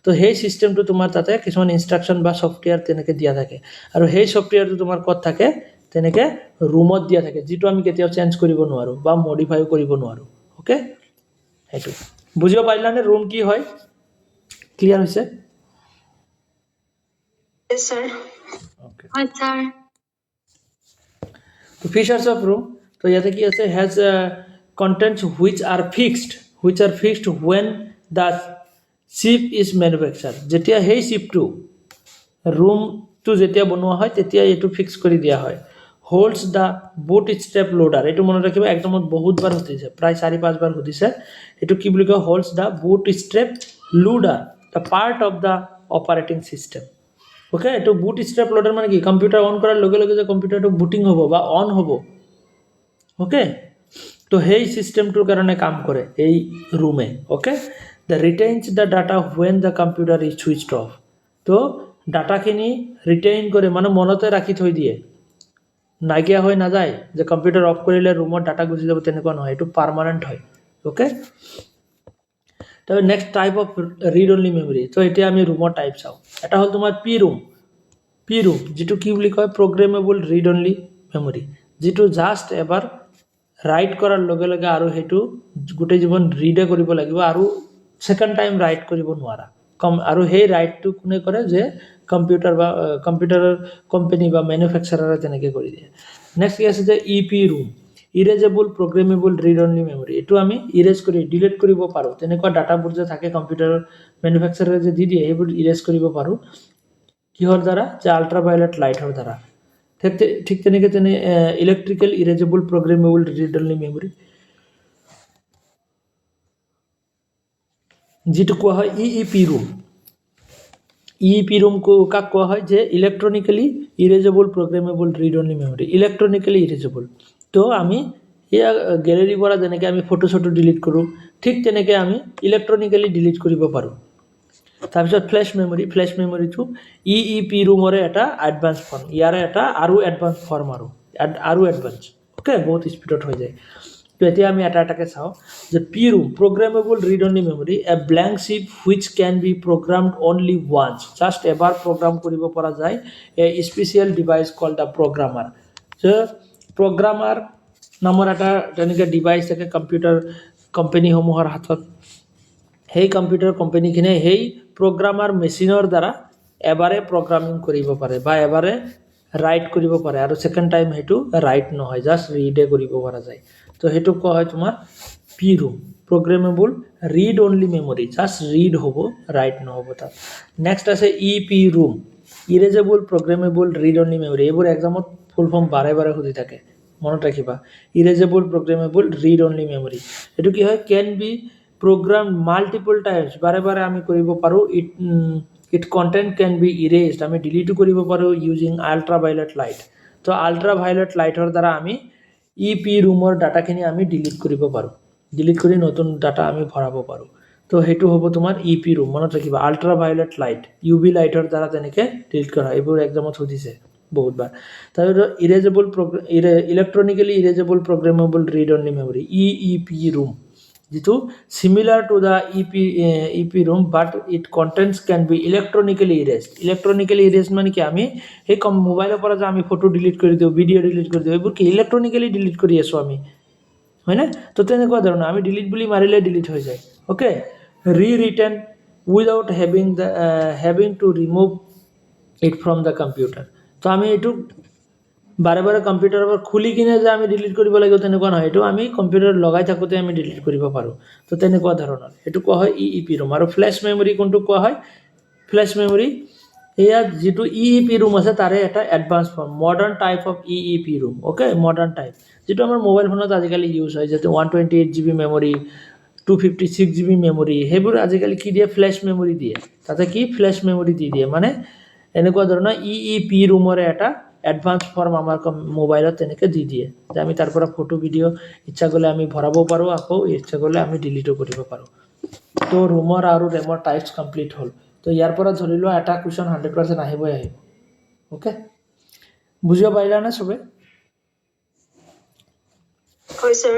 তো সেই ছিষ্টেমটো তোমাৰ তাতে কিছুমান ইনষ্ট্ৰাকশ্যন বা ছফ্টৱেৰ তেনেকৈ দিয়া থাকে আৰু সেই ছফ্টৱেৰটো তোমাৰ ক'ত থাকে তেনেকৈ ৰুমত দিয়া থাকে যিটো আমি কেতিয়াও চেঞ্জ কৰিব নোৱাৰোঁ বা মডিফাইও কৰিব নোৱাৰোঁ অ'কে সেইটো বুজিব পাৰিলানে ৰুম কি হয় ক্লিয়াৰ হৈছে Yes, sir. Okay. Hi, sir. The features of room so ইয়াতে কি আছে has contents which are fixed when the chip is manufactured যেতিয়া সেই চিপটো ৰুমটো যেতিয়া বনোৱা হয় তেতিয়া এইটো ফিক্স কৰি দিয়া হয় holds the bootstrap loader এইটো মনত ৰাখিবা একদমত বহুতবাৰ সুধিছে প্ৰায় 4-5 বাৰ সুধিছে এইটো কি বুলি কয় holds the bootstrap loader the part of the operating system okay এইটো বুটস্ট্ৰেপ লোডাৰ মানে কি কম্পিউটাৰ অন কৰাৰ লগে লগে যে কম্পিউটাৰটো বুটিং হ'ব বা অন হ'ব ওকে তো সেই চিষ্টেমটোৰ কাৰণে কাম কৰে এই ৰুমে okay the retains the data when the computer is switched off তো ডাটাখিনি ৰিটেইন কৰে মানে মনতে ৰাখি থৈ দিয়ে নাইকিয়া হৈ নাযায় যে কম্পিউটাৰ অফ কৰিলে ৰুমত ডাটা গুচি যাব তেনেকুৱা নহয় এইটো পাৰ্মানেণ্ট হয় ওকে তাৰপৰা next type of read only memory তো এতিয়া আমি ৰুমৰ টাইপ চাওঁ এটা হ'ল তোমাৰ পি ৰুম যিটো কি বুলি কয় প্ৰগ্ৰেমেবল ৰিড অনলি মেমৰি যিটো জাষ্ট এবাৰ ৰাইট কৰাৰ লগে লগে আৰু সেইটো গোটেই জীৱন ৰিডে কৰিব লাগিব আৰু ছেকেণ্ড টাইম ৰাইট কৰিব নোৱাৰা আৰু সেই ৰাইটটো কোনে কৰে যে কম্পিউটাৰ বা কম্পিউটাৰৰ কোম্পানী বা মেনুফেকচাৰাৰে তেনেকৈ কৰি দিয়ে নেক্সট কি আছে যে E P ROM erasable programmable read only memory এইটো আমি ইৰেজ কৰি ডিলিট কৰিব পাৰোঁ তেনেকুৱা ডাটাবোৰ যে থাকে কম্পিউটাৰৰ মেনুফেকচাৰাৰে যে দি দিয়ে সেইবোৰ ইৰেজ কৰিব পাৰোঁ কিহৰ দ্বাৰা যে আল্ট্ৰাভায়োলেট লাইটৰ দ্বাৰা ঠিক তেনেকৈ electrical erasable programmable read only memory যিটো কোৱা হয় ই পি ৰুম কাক কোৱা হয় যে electronically erasable programmable read only memory electronically erasable তো আমি এয়া গেলেৰীৰ পৰা যেনেকৈ আমি ফটো চটো ডিলিট কৰোঁ ঠিক তেনেকৈ আমি ইলেক্ট্ৰনিকেলি ডিলিট কৰিব পাৰোঁ তাৰপিছত ফ্লেছ মেমৰিটো ই পি ৰুমৰে এটা এডভান্স ফৰ্ম ইয়াৰে এটা আৰু এডভান্স ফৰ্ম আৰু এডভান্স অ'কে বহুত স্পীডত হৈ যায় তো এতিয়া আমি এটা এটাকৈ চাওঁ যে P ROM programmable read only memory a blank chip which can be programmed only once just এবাৰ প্ৰগ্ৰাম কৰিব পৰা যায় a special device call the programmer যে প্ৰগ্ৰামাৰ নামৰ এটা তেনেকৈ ডিভাইচ থাকে কম্পিউটাৰ কোম্পানীসমূহৰ হাতত সেই কম্পিউটাৰ কোম্পানীখিনিয়ে সেই প্ৰগ্ৰামাৰ মেচিনৰ দ্বাৰা এবাৰে প্ৰগ্ৰামিং কৰিব পাৰে বা এবাৰে ৰাইট কৰিব পাৰে আৰু ছেকেণ্ড টাইম সেইটো ৰাইট নহয়, জাষ্ট ৰিডে কৰিব পৰা যায়। তো সেইটো কোৱা হয় তোমাৰ P ROM, programmable read only memory, just read হ'ব, ৰাইট নহ'ব তাত। নেক্সট আছে E P ROM, erasable programmable read only memory. এইবোৰ এক্সামত ফুল ফৰ্ম বাৰে বাৰে সুধি থাকে, মনত ৰাখিবা। Erasable programmable read only memory, এইটো কি হয়, can be program multiple times, বাৰে বাৰে আমি কৰিব পাৰোঁ। It content can be erased, আমি ডিলিটো কৰিব পাৰোঁ ইউজিং আল্ট্ৰাভাইলেট লাইট। তো আল্ট্ৰাভাইলেট লাইটৰ দ্বাৰা আমি ই পি ৰুমৰ ডাটাখিনি আমি ডিলিট কৰিব পাৰোঁ, ডিলিট কৰি নতুন ডাটা আমি ভৰাব পাৰোঁ। তো সেইটো হ'ব তোমাৰ ই পি ৰুম, মনত ৰাখিবা। আল্ট্ৰাভাইলেট লাইট, ইউ ভি লাইটৰ দ্বাৰা তেনেকৈ ডিলিট কৰা হয়, এইবোৰ এক্সামত সুধিছে বহুতবাৰ। তাৰপিছত erasable electronically erasable programmable read only memory, E P ROM, যিটো similar to the EP room but it contents can be electronically erased. Electronically erased মানে কি, আমি সেই মোবাইলৰ পৰা যে আমি ফটো ডিলিট কৰি দিওঁ, ভিডিঅ' ডিলিট কৰি দিওঁ, এইবোৰ কি ইলেক্ট্ৰনিকেলি ডিলিট কৰি আছোঁ আমি, হয়নে? তো তেনেকুৱা ধৰণৰ আমি ডিলিট বুলি মাৰিলে ডিলিট হৈ যায়। Okay, retain without having to remove it from the computer. তো আমি এইটো বাৰে বাৰে কম্পিউটাৰৰ পৰা খুলি কিনে যে আমি ডিলিট কৰিব লাগিব তেনেকুৱা নহয়, এইটো আমি কম্পিউটাৰ লগাই থাকোঁতে আমি ডিলিট কৰিব পাৰোঁ। তো তেনেকুৱা ধৰণৰ এইটো কোৱা হয় ই পি ৰুম। আৰু ফ্লেছ মেমৰি কোনটো কোৱা হয়? ফ্লেছ মেমৰি এয়া যিটো ই পি ৰুম আছে তাৰে এটা advance form, modern type of E P room. Okay, modern type, যিটো আমাৰ মোবাইল ফোনত আজিকালি ইউজ হয়, যাতে 128 GB মেমৰি, 256 GB মেমৰি, সেইবোৰ আজিকালি কি দিয়ে, ফ্লেছ মেমৰি দিয়ে। তাতে কি ফ্লেছ মেমৰি দি দিয়ে, মানে এনেকুৱা ধৰণৰ ই পি ৰুমৰে এটা এডভান্স ফৰ্ম আমাৰ মোবাইলত তেনেকৈ দি দিয়ে, যে আমি তাৰ পৰা ফটো ভিডিঅ' ইচ্ছা কৰিলে আমি ভৰাব পাৰোঁ, আকৌ ইচ্ছা কৰিলে আমি ডিলিটো কৰিব পাৰোঁ। তো ৰুমৰ আৰু ৰেমৰ টাইপছ কমপ্লিট হ'ল। তো ইয়াৰ পৰা ধৰি লোৱা এটা কুৱেশ্যন 100% আহিবই আহিব। অ'কে, বুজিব পাৰিলানে চবে? হয় ছাৰ।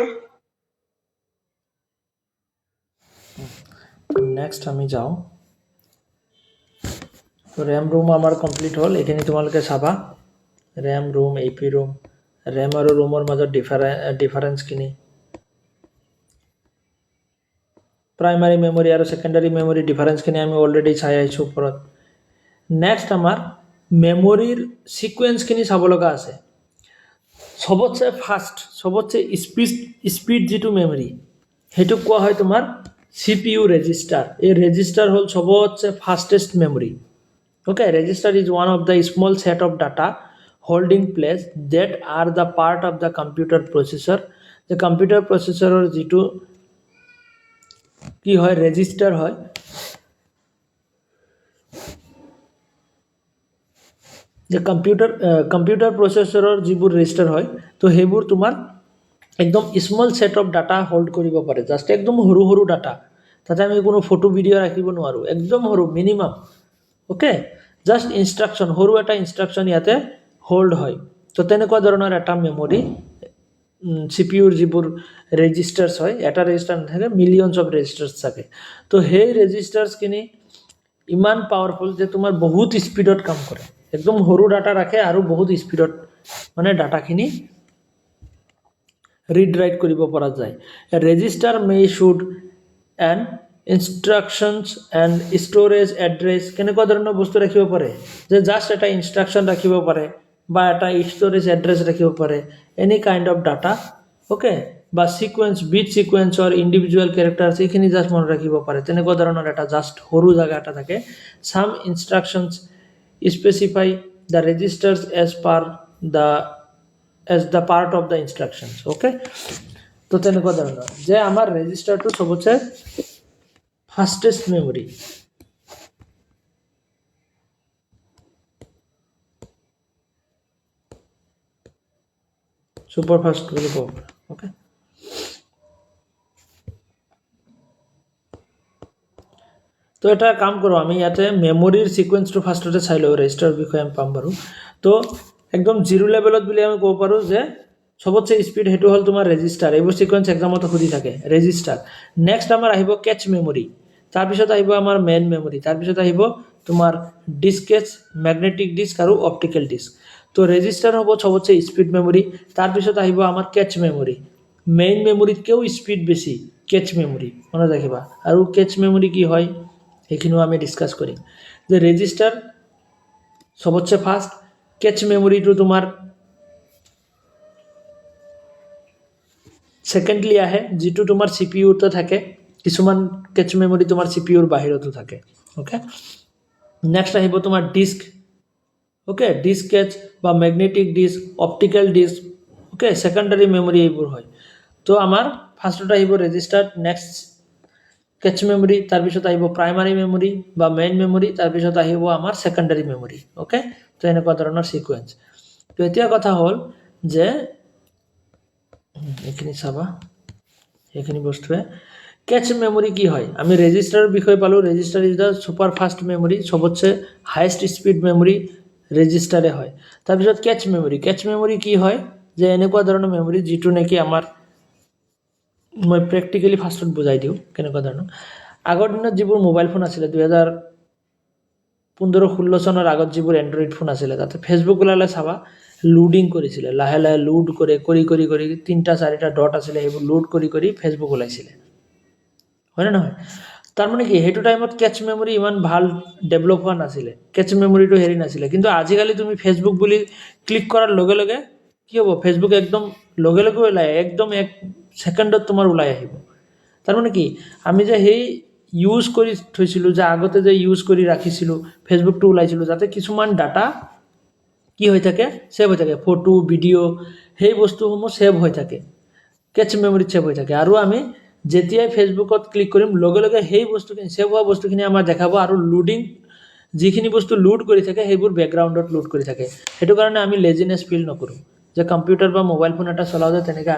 নেক্সট আমি যাওঁ, ৰেম ৰুম আমাৰ কমপ্লিট হ'ল। এইখিনি তোমালোকে চাবা, RAM room, A P room, RAM আৰু ৰুমৰ মাজত ডিফাৰেঞ্চখিনি, প্ৰাইমাৰী মেমৰি আৰু ছেকেণ্ডাৰী মেমৰি ডিফাৰেঞ্চখিনি আমি অলৰেডি চাই আহিছোঁ ওপৰত। নেক্সট আমাৰ মেমৰিৰ ছিকুৱেঞ্চখিনি চাব লগা আছে। চবতছে ফাষ্ট, চবতছে স্পীড যিটো মেমৰি, সেইটোক কোৱা হয় তোমাৰ CPU ৰেজিষ্টাৰ। এই ৰেজিষ্টাৰ হ'ল চবতছে fastest memory. Okay, register is one of the small set of data holding place that are the part of the computer processor. যে কম্পিউটাৰ প্ৰচেছৰৰ যিটো কি হয়, ৰেজিষ্টাৰ হয়, যে কম্পিউটাৰ প্ৰচেছৰৰ যিবোৰ ৰেজিষ্টাৰ হয়, তো সেইবোৰ তোমাৰ একদম small set of data hold কৰিব পাৰে, জাষ্ট একদম সৰু সৰু ডাটা। তাতে আমি কোনো ফটো ভিডিঅ' ৰাখিব নোৱাৰোঁ, একদম সৰু মিনিমাম। অ'কে, জাষ্ট ইনষ্ট্ৰাকশ্যন, সৰু এটা ইনষ্ট্ৰাকশ্যন ইয়াতে হোল্ড হয়। তো তেনেকুৱা ধৰণৰ এটা মেমৰি CPUৰ যিবোৰ ৰেজিষ্টাৰ্ছ হয়, এটা ৰেজিষ্টাৰ নাথাকে, মিলিয়নছ অফ ৰেজিষ্টাৰ্ছ থাকে। তো সেই ৰেজিষ্টাৰ্ছখিনি ইমান পাৱাৰফুল যে তোমাৰ বহুত স্পীডত কাম কৰে, একদম সৰু ডাটা ৰাখে আৰু বহুত স্পীডত মানে ডাটাখিনি ৰিড ৰাইট কৰিব পৰা যায়। Register May should and instructions and storage address, কেনেকুৱা ধৰণৰ বস্তু ৰাখিব পাৰে, যে জাষ্ট এটা ইনষ্ট্ৰাকশ্যন ৰাখিব পাৰে বা এটা ষ্ট'ৰেজ এড্ৰেছ ৰাখিব পাৰে, any kind of data. Okay, বা ছিকুৱেঞ্চ, বিট ছিকুৱেঞ্চৰ ইণ্ডিভিজুৱেল কেৰেক্টাৰ্ছ, এইখিনি জাষ্ট মনত ৰাখিব পাৰে, তেনেকুৱা ধৰণৰ এটা জাষ্ট সৰু জেগা এটা থাকে। Some instructions specify the registers as the part of the instructions. Okay, তো তেনেকুৱা ধৰণৰ যে আমাৰ ৰেজিষ্টাৰটো চবতছে ফাষ্টেষ্ট মেমৰি। ছুপাৰ ফাষ্ট বুলি ক'ব পাৰা। অ'কে, তো এটা কাম কৰোঁ, আমি ইয়াতে মেমৰিৰ ছিকুৱেঞ্চটো ফাৰ্ষ্টতে চাই লওঁ, ৰেজিষ্টাৰৰ বিষয়ে আমি পাম বাৰু। তো একদম জিৰ' লেভেলত বুলি আমি ক'ব পাৰোঁ যে চবতছে স্পীড সেইটো হ'ল তোমাৰ ৰেজিষ্টাৰ। এইবোৰ ছিকুৱেঞ্চ এক্সামতো সুধি থাকে, ৰেজিষ্টাৰ। নেক্সট আমাৰ আহিব কেচ মেমৰি, তাৰপিছত আহিব আমাৰ মেইন মেমৰি, তাৰপিছত আহিব তোমাৰ ডিস্কেজ, মেগনেটিক ডিস্ক আৰু অপটিকেল ডিস্ক। তো ৰেজিষ্টাৰ হ'ব চবতছে স্পীড মেমৰি, তাৰপিছত আহিব আমাৰ কেচ মেমৰি। মেইন মেমৰিতকৈও স্পীড বেছি কেচ মেমৰি, মনত ৰাখিবা। আৰু কেচ মেমৰি কি হয় সেইখিনিও আমি ডিছকাছ কৰিম। যে ৰেজিষ্টাৰ চবতছে ফাষ্ট, কেচ মেমৰিটো তোমাৰ সেকেন্ডলি আহে যিটো তোমাৰ সিপিইউতে থাকে কিছুমান কেচ মেমৰি তোমাৰ সিপিইউৰ বাহিৰতো থাকে ওকে নেক্সট আহিব তোমাৰ ডিস্ক ওকে ডিস্ক কেচ বা magnetic disk optical disk okay secondary memory এইবোৰ হয় তো আমাৰ ফাৰ্স্টত আহিব ৰেজিষ্টাৰ নেক্সট কেচ মেমৰি তাৰপিছত আহিব প্ৰাইমাৰী মেমৰি বা মেইন মেমৰি তাৰপিছত আহিব আমাৰ সেকেন্ডাৰি মেমৰি ওকে তো এনেকুৱা ধৰণৰ সিকুৱেন্স তো এতিয়া কথা হ'ল যে এইখিনি চাবা এইখিনি বস্তুৱে কেচ মেমৰি কি হয় আমি ৰেজিষ্টাৰৰ বিষয়ে পালো register is the super fast memory সবতছে হাইয়েষ্ট স্পীড মেমৰি ৰেজিষ্টাৰে হয় তাৰপিছত কেচ মেমৰি কি হয় যে এনেকুৱা ধৰণৰ মেমৰি যিটো নেকি আমাৰ মই প্ৰেক্টিক্যালি ফাৰ্ষ্টত বুজাই দিওঁ কেনেকুৱা ধৰণৰ আগৰ দিনত যিবোৰ মোবাইল ফোন আছিলে 2015-16 চনৰ আগত যিবোৰ এন্ড্ৰইড ফোন আছিলে তাতে ফেচবুক ওলালে চাবা লোডিং কৰিছিলে লাহে লাহে লোড কৰি তিনটা চাৰিটা ডট আছিলে সেইবোৰ লোড কৰি ফেচবুক ওলাইছিলে হয় না নহয় তাৰ মানে কি হেতু টাইমত কেচ মেমৰি ইমান ভাল ডেভেলপ হোৱা নাছিলে কেচ মেমৰিটো হেৰি নাছিলে কিন্তু আজিকালি তুমি ফেচবুক বুলি ক্লিক কৰাৰ লগে লগে কি হ'ব ফেচবুক একদম লগে লগে ওলাই একদম এক সেকেন্ডত তোমাৰ ওলাই আহিব তাৰ মানে কি আমি যে হেই ইউজ কৰি থৈছিলো যে আগতে যে ইউজ কৰি ৰাখিছিলো ফেচবুকটো ওলাইছিলো যাতে কিছুমান ডাটা কি হৈ থাকে সেভ হৈ থাকে ফটো ভিডিও সেই বস্তুসমূহ সেভ হৈ থাকে কেচ মেমৰিত সেভ হৈ থাকে আৰু আমি যেতিয়াই ফেচবুকত ক্লিক কৰিম লগে লগে সেই বস্তুখিনি সেভ হোৱা বস্তুখিনি আমাৰ দেখাব আৰু লোডিং যিখিনি বস্তু লোড কৰি থাকে সেইবোৰ বেকগ্ৰাউণ্ডত লোড কৰি থাকে সেইটো কাৰণে আমি লেজিনেছ ফিল নকৰো যে কম্পিউটাৰ বা মোবাইল ফোন এটা চলাওঁতে তেনেকৈ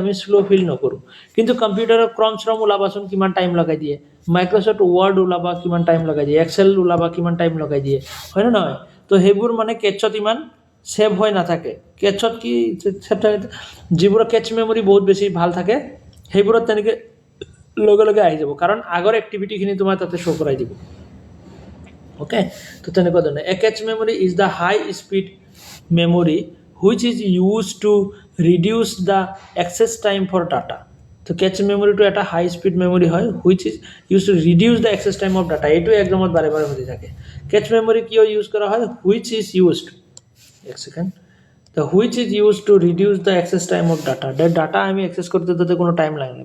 আমি শ্ল' ফিল নকৰোঁ কিন্তু কম্পিউটাৰৰ ক্ৰম ওলাবাচোন কিমান টাইম লগাই দিয়ে মাইক্ৰ'ছফ্ট ৱৰ্ড ওলাবা কিমান টাইম লগাই দিয়ে এক্সেল ওলাবা কিমান টাইম লগাই দিয়ে হয় নে নহয় তো সেইবোৰ মানে কেটছত ইমান সেভ হৈ নাথাকে কেটছত কি সেভ থাকে যিবোৰ কেচ মেমৰি বহুত বেছি ভাল থাকে সেইবোৰত তেনেকৈ লগে লগে আহি যাব কাৰণ আগৰ এক্টিভিটিখিনি তোমাৰ তাতে শ্ব' কৰাই দিব ওকে তো তেনেকুৱা ধৰণে a cache memory is the high speed memory which is used to reduce the access time for data তো cache memory to এটা high speed memory হয় which is used to reduce the access time of data এটো একদমত বাৰে বাৰে হৈ থাকে cache memory কিয় use কৰা হয় which is used এক second the which is used to reduce the access time of data the data আমি অ্যাক্সেস করতে তাতে কোনো টাইম লাগে না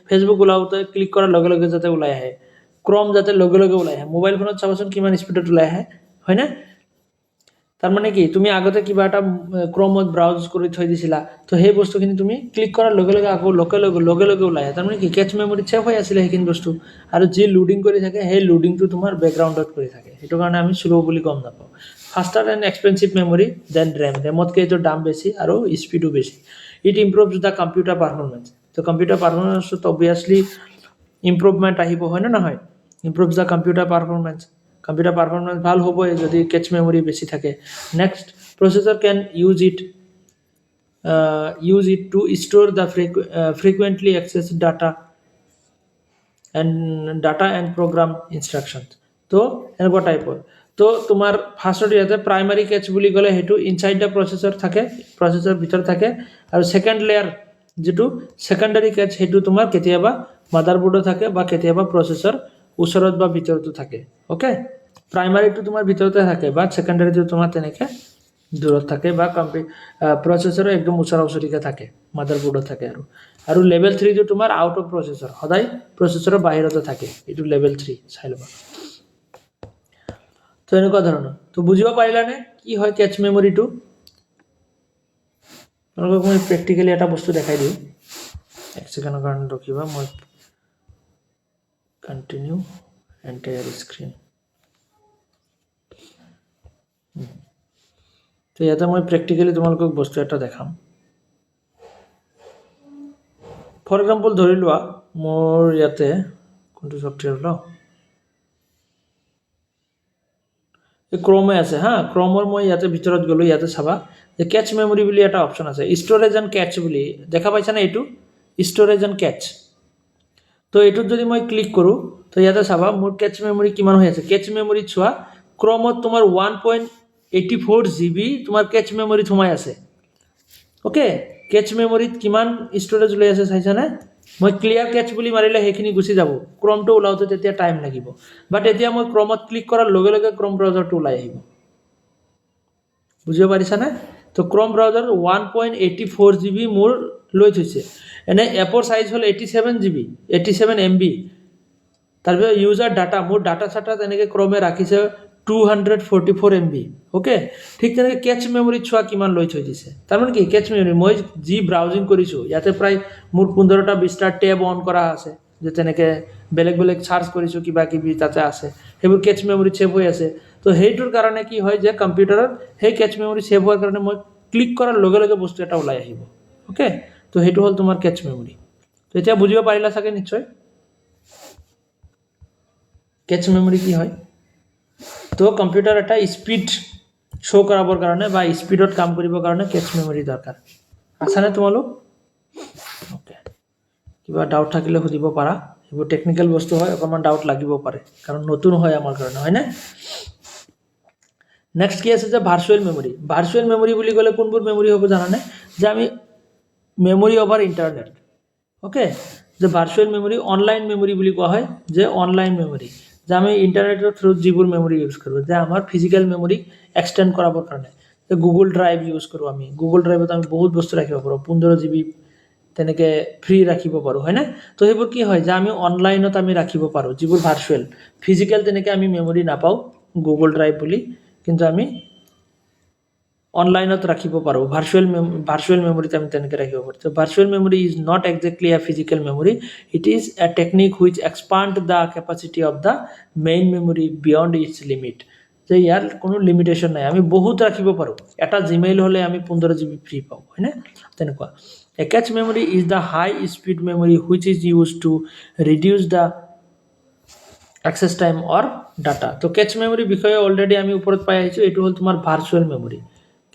ফেসবুক ওলাওতে ক্লিক করার লগে লগে যাতে ওলাই আহে ক্রম যাতে লগে লগে ওলাই আহে মোবাইল ফোনত চাবাচোন কিমান স্পিডত ওলাই আহে হয় না তাৰ মানে কি তুমি আগতে কিবা এটা ক্ৰমত ব্ৰাউজ কৰি থৈ দিছিলা তো সেই বস্তুখিনি তুমি ক্লিক কৰাৰ লগে লগে আকৌ লগে লগে ওলাই তাৰ মানে কি কেচ মেমৰিত সেভ হৈ আছিলে সেইখিনি বস্তু আৰু যি লোডিং কৰি থাকে সেই লোডিংটো তোমাৰ বেকগ্ৰাউণ্ডত কৰি থাকে সেইটো কাৰণে আমি স্লো বুলি গম নাপাওঁ faster and expensive memory than ৰেমতকৈ এইটোৰ দাম বেছি আৰু স্পীডো বেছি it improves the computer performance তো কম্পিউটাৰ পাৰফৰ্মেঞ্চত অবভিয়াছলি ইম্প্ৰুভমেণ্ট আহিব হয় নে নহয় improves the computer performance computer performance ভাল হ'বই যদি কেচ মেমৰি বেছি থাকে next processor can use it to store the frequently accessed data and program instructions তো এনেকুৱা টাইপৰ তো তোমাৰ ফাৰ্স্টত ইয়াতে প্ৰাইমাৰী কেচ বুলি ক'লে হেতু ইনসাইড দা প্ৰচেছৰ থাকে প্ৰচেছৰ ভিতৰ থাকে আৰু সেকেন্ড লেয়াৰ যেটো সেকেন্ডাৰী কেচ হেতু তোমাৰ কেতিয়াবা মাদাৰবোৰ্ডত থাকে বা কেতিয়াবা প্ৰচেছৰ ওচৰত বা ভিতৰতো থাকে ওকে প্ৰাইমাৰীটো তোমাৰ ভিতৰতে থাকে বা সেকেন্ডাৰীটো তোমাৰ তেনেকৈ দূৰত থাকে বা প্ৰচেছৰ একদম ওচৰা-ওচৰিকে থাকে মাদাৰবোৰ্ডত থাকে আৰু লেভেল 3 টো তোমাৰ আউট অফ প্ৰচেছৰ সদায় প্ৰচেছৰৰ বাহিৰতে থাকে এটো লেভেল 3 চাই লবা তো এনেকুৱা ধৰণৰ তো বুজিব পাৰিলানে কি হয় কেচ মেমৰিটো তোমালোকক মই প্ৰেক্টিক্যালি এটা বস্তু দেখাই দিওঁ এক সেকেন্ডৰ কাৰণে ৰখিবা মই কন্টিনিউ এন্টায়াৰ স্ক্ৰীন তো ইয়াতে মই প্ৰেক্টিক্যালি তোমালোকক বস্তু এটা দেখাম ফৰ এক্সাম্পল ধৰি লোৱা মোৰ ইয়াতে কোনটো সফটওয়্যাৰ ল এই ক্ৰোমে আছে হা ক্ৰোমৰ মই ইয়াতে ভিতৰত গলো ইয়াতে চাবা যে কেচ মেমৰি বুলি এটা অপচন আছে ষ্টৰেজ এণ্ড কেচ বুলি দেখা পাইছা না এইটো ষ্টৰেজ এণ্ড কেচ তো এইটোত যদি মই ক্লিক কৰো তো ইয়াতে চাবা মোৰ কেচ মেমৰি কিমান হৈ আছে কেচ মেমৰিত চোৱা ক্ৰোমত তোমাৰ 1.84 GB তোমাৰ কেচ মেমৰিত সোমাই আছে ওকে কেচ মেমৰিত কিমান ষ্টৰেজ লৈ আছে চাইছা না মই ক্লিয়াৰ কেচ বুলি মাৰিলে হেখিনি গুছি যাব ক্ৰোমটো ওলাওতে তেতিয়া টাইম লাগিব বাট এতিয়া মই ক্ৰোমত ক্লিক কৰাৰ লগে লগে ক্ৰোম ব্ৰাউজাৰটো ওলাই আহিব বুজিব পাৰিছানে? তো ক্ৰম ব্ৰাউজাৰ 1.84 GB মোৰ লৈ থৈছে, এনে এপৰ সাইজ হ'ল 87 GB 87 MB। তাৰপিছত ইউজাৰ ডাটা, মোৰ ডাটা চাটা তেনেকৈ ক্ৰমে ৰাখিছে 244 MB। অ'কে, ঠিক তেনেকৈ কেচ মেমৰিত চোৱা কিমান লৈ থৈ দিছে। তাৰমানে কি কেচ মেমৰি, মই যি ব্ৰাউজিং কৰিছোঁ ইয়াতে প্ৰায় মোৰ 15টা 20টা টেব অন কৰা আছে, যে তেনেকৈ বেলেগ বেলেগ চাৰ্চ কৰিছোঁ কিবা কিবি তাতে আছে, সেইবোৰ কেচ মেমৰিত ছেভ হৈ আছে। তো সেইটোৰ কাৰণে কি হয় যে কম্পিউটাৰত সেই কেচ মেমৰি ছেভ হোৱাৰ কাৰণে মই ক্লিক কৰাৰ লগে লগে বস্তু এটা ওলাই আহিব। অ'কে, তো সেইটো হ'ল তোমাৰ কেচ মেমৰি। তো এতিয়া বুজিব পাৰিলা চাগে নিশ্চয় কেচ মেমৰি কি হয়। তো কম্পিউটাৰ এটা স্পীড শ্ব' কৰাবৰ কাৰণে বা স্পীডত কাম কৰিবৰ কাৰণে কেচ মেমৰি দৰকাৰ। আছেনে তোমালোক? অ'কে, কিবা ডাউট থাকিলে সুধিব পাৰা, এইবোৰ টেকনিকেল বস্তু হয়, অকণমান ডাউট লাগিব পাৰে কাৰণ নতুন হয় আমাৰ কাৰণে, হয়নে? নেক্সট কি আছে যে ভাৰ্চুৱেল মেমৰি। ভাৰ্চুৱেল মেমৰি বুলি ক'লে কোনবোৰ মেমৰি হ'ব জানানে? যে আমি মেমৰি অভাৰ ইণ্টাৰনেট। অ'কে, যে ভাৰ্চুৱেল মেমৰি অনলাইন মেমৰি বুলি কোৱা হয়, যে অনলাইন মেমৰি যে আমি ইণ্টাৰনেটৰ থ্ৰুত যিবোৰ মেমৰি ইউজ কৰোঁ, যে আমাৰ ফিজিকেল মেমৰি এক্সটেণ্ড কৰাবৰ কাৰণে যে গুগল ড্ৰাইভ ইউজ কৰোঁ আমি। গুগল ড্ৰাইভত আমি বহুত বস্তু ৰাখিব পাৰোঁ, 15 GB তেনেকৈ ফ্ৰী ৰাখিব পাৰোঁ, হয়নে? তো সেইবোৰ কি হয় যে আমি অনলাইনত আমি ৰাখিব পাৰোঁ, যিবোৰ ভাৰ্চুৱেল। ফিজিকেল তেনেকৈ আমি মেমৰি নাপাওঁ গুগল ড্ৰাইভ বুলি, কিন্তু আমি অনলাইনত ৰাখিব পাৰোঁ। ভাৰ্চুৱেল মেমৰিত আমি তেনেকৈ ৰাখিব পাৰোঁ। তো virtual memory is not exactly a physical memory, it is a technique which expand the capacity of the main memory beyond its limit. যে ইয়াৰ কোনো লিমিটেশ্যন নাই, আমি বহুত ৰাখিব পাৰোঁ। এটা জিমেইল হ'লে আমি 15 GB ফ্ৰী পাওঁ, হয়নে? তেনেকুৱা। A cache memory is the high speed memory which is use to reduce the access time or data. তো কেচ মেমৰিৰ বিষয়ে অলৰেডি আমি ওপৰত পাই আহিছোঁ, এইটো হ'ল তোমাৰ virtual memory.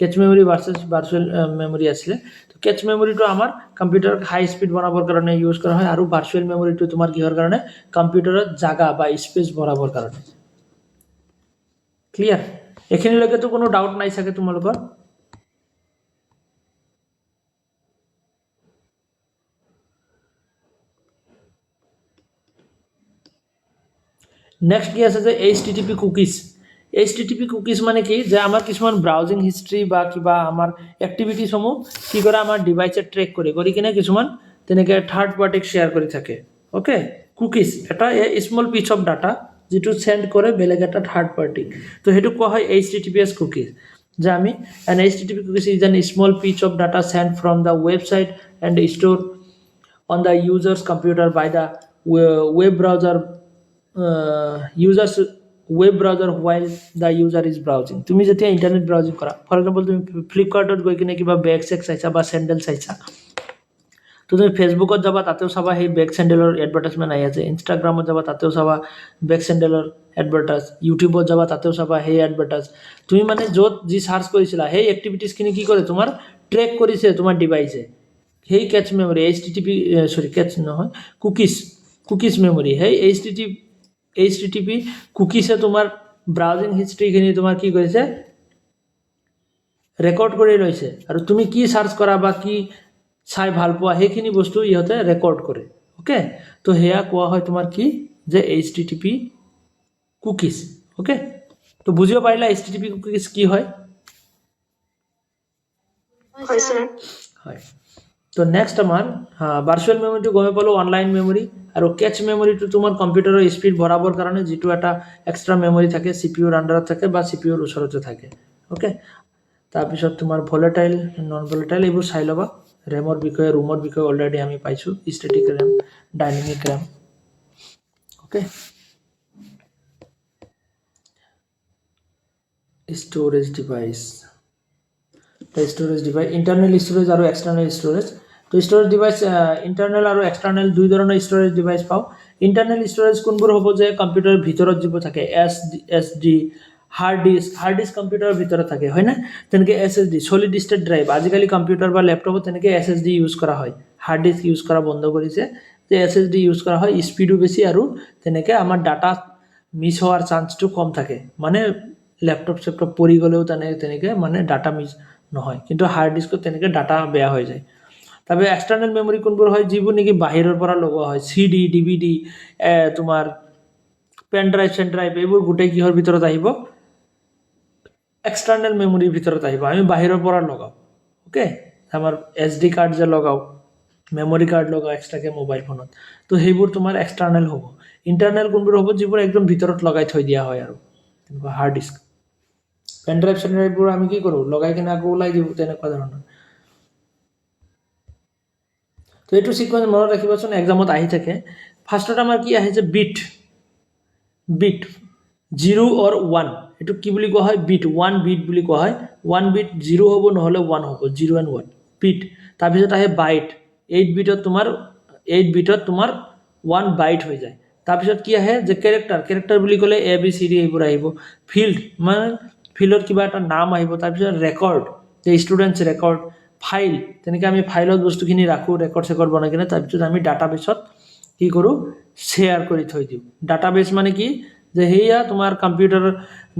Cache memory versus virtual memory আছিলে। তো কেচ মেমৰিটো আমাৰ কম্পিউটাৰত হাই স্পীড বনাবৰ কাৰণে ইউজ কৰা হয়, আৰু ভাৰ্চুৱেল মেমৰিটো তোমাৰ কিহৰ কাৰণে? কম্পিউটাৰত জাগা বা স্পেচ ভৰাবৰ কাৰণে। ক্লিয়াৰ? এইখিনিলৈকেতো কোনো ডাউট নাই চাগে তোমালোকৰ? নেক্সট কি আছে যে HTTP কুকিজ। HTTP কুকিজ মানে কি, যে আমাৰ কিছুমান ব্ৰাউজিং হিষ্ট্ৰী বা কিবা আমাৰ এক্টিভিটিসমূহ কি কৰে, আমাৰ ডিভাইচে ট্ৰেক কৰি কিনে কিছুমান তেনেকৈ থাৰ্ড পাৰ্টিক শ্বেয়াৰ কৰি থাকে। অ'কে, কুকিজ এটা স্মল পিচ অফ ডাটা যিটো চেণ্ড কৰে বেলেগ এটা থাৰ্ড পাৰ্টিক। তো সেইটো কোৱা হয় HTTPS কুকিজ। যে আমি an HTTP cookies is an small piece of data send from the website and store on the user's computer by the web browser web browser while the user is browsing। তুমি যেতিয়া internet browsing কৰা, for example তুমি ফ্লিপকাৰ্টত গৈ কিনে কিবা বেগ চেগ চাইছা বা চেণ্ডেল চাইছা, তো তুমি ফেচবুকত যাবা, তাতেও চাবা সেই বেগ চেণ্ডেলৰ এডভাৰটাইজমেণ্ট আহি আছে। ইনষ্টাগ্ৰামত যাবা, তাতেও চাবা বেগ চেণ্ডেলৰ এডভাৰটাইজ। ইউটিউবত যাবা, তাতেও চাবা সেই এডভাৰটাইজ। তুমি মানে য'ত যি চাৰ্চ কৰিছিলা সেই এক্টিভিটিজখিনি কি কৰে, তোমাৰ ট্ৰেক কৰিছে তোমাৰ ডিভাইচে। সেই কেচ মেমৰি কেচ নহয়, কুকিজ মেমৰি। সেই HTTP কুকিজে তোমাৰ ব্ৰাউজিং হিষ্ট্ৰীখিনি তোমাৰ কি কৰিছে, ৰেকৰ্ড কৰি লৈছে। আৰু তুমি কি চাৰ্চ কৰা বা কি চাই ভাল পোৱা সেইখিনি বস্তু ইহঁতে ৰেকৰ্ড কৰে। অ'কে, তো সেয়া কোৱা হয় তোমাৰ কি, যে HTTP কুকিজ। অ'কে, তো বুজিব পাৰিলা HTTP কুকিজ কি হয়? হয়। তো নেক্সট আমাৰ ভাৰ্চুৱেল মেমৰিটো গমে পালোঁ, অনলাইন মেমৰি। আৰু কেচ মেমৰিটো তোমাৰ কম্পিউটাৰৰ স্পীড ভৰাবৰ কাৰণে যিটো এটা এক্সট্ৰা মেমৰি থাকে, CPUৰ আণ্ডাৰত থাকে বা CPUৰ ওচৰতে থাকে। অ'কে, তাৰপিছত তোমাৰ ভলেটাইল, নন ভলেটাইল এইবোৰ চাই ল'বা। ৰেমৰ বিষয়ে, ৰুমৰ বিষয়ে অলৰেডি আমি পাইছোঁ, static RAM, dynamic RAM. Okay, storage device, internal storage আৰু এক্সটাৰ্নেল ষ্ট'ৰেজ। তো ষ্ট'ৰেজ ডিভাইচ ইণ্টাৰনেল আৰু এক্সটাৰ্নেল দুই ধৰণৰ ষ্ট'ৰেজ ডিভাইচ পাওঁ। ইণ্টাৰনেল ষ্ট'ৰেজ কোনবোৰ হ'ব, যে কম্পিউটাৰৰ ভিতৰত যিবোৰ থাকে, SSD, হাৰ্ড ডিস্ক কম্পিউটাৰৰ ভিতৰত থাকে, হয়নে? তেনেকৈ SSD, ছলিড ষ্টেট ড্ৰাইভ। আজিকালি কম্পিউটাৰ বা লেপটপত তেনেকৈ SSD ইউজ কৰা হয়, হাৰ্ড ডিস্ক ইউজ কৰা বন্ধ কৰিছে, যে SSD ইউজ কৰা হয়। স্পীডো বেছি আৰু তেনেকৈ আমাৰ ডাটা মিছ হোৱাৰ চান্সটো কম থাকে। মানে লেপটপ চেপটপ পৰি গ'লেও তেনেকৈ মানে ডাটা মিছ নহয়, কিন্তু হাৰ্ড ডিস্কত তেনেকৈ ডাটা বেয়া হৈ যায়। তাৰপিছত এক্সটাৰ্নেল মেমৰি কোনবোৰ হয়, যিবোৰ নেকি বাহিৰৰ পৰা লগোৱা হয়, CD, DVD, তোমাৰ পেন ড্ৰাইভ, এইবোৰ গোটেই কিহৰ ভিতৰত আহিব, এক্সটাৰ্নেল মেমৰিৰ ভিতৰত আহিব আমি বাহিৰৰ পৰা লগাওঁ ওকে আমাৰ SD কাৰ্ড যে লগাওঁ মেমৰি কাৰ্ড লগাওঁ এক্সট্ৰাকে মোবাইল ফোনত তো সেইবোৰ তোমাৰ এক্সটাৰ্নেল হ'ব ইণ্টাৰনেল কোনবোৰ হ'ব যিবোৰ একদম ভিতৰত লগাই থৈ দিয়া হয় আৰু তেনেকুৱা হাৰ্ড ডিস্ক পেন ড্ৰাইভ চেন ড্ৰাইভবোৰ আমি কি কৰোঁ লগাই কিনে আকৌ ওলাই দিওঁ তেনেকুৱা ধৰণৰ তো এইটো সিকোয়েন্স মনত ৰাখিবাচোন এক্সামত আহি থাকে ফাৰ্ষ্টত আমাৰ কি আহে যে বিট 0 অৰ 1 এটু কি বুলি কোৱা হয় বিট 1 বিট বুলি কোৱা হয় 1 বিট 0 হ'ব নহলে 1 হ'ব 0 and 1 বিট তাৰপিছত আহে বাইট 8 বিটত তোমাৰ 1 বাইট হৈ যায় তাৰপিছত কি আহে যে ক্যাৰেক্টাৰ বুলি ক'লে এ বি সি ডি এইবোৰ আহিব ফিল্ড মানে ফিল্ডৰ কিবা এটা নাম আহিব তাৰপিছত ৰেকৰ্ড যে ষ্টুডেন্টছ ৰেকৰ্ড ফাইল তেনেকৈ আমি ফাইলত বস্তুখিনি ৰাখোঁ ৰেকৰ্ড বনাই কিনে তাৰপিছত আমি ডাটাবেছত কি কৰোঁ শ্বেয়াৰ কৰি থৈ দিওঁ ডাটাবেছ মানে কি যে হেয়া তোমাৰ কম্পিউটাৰ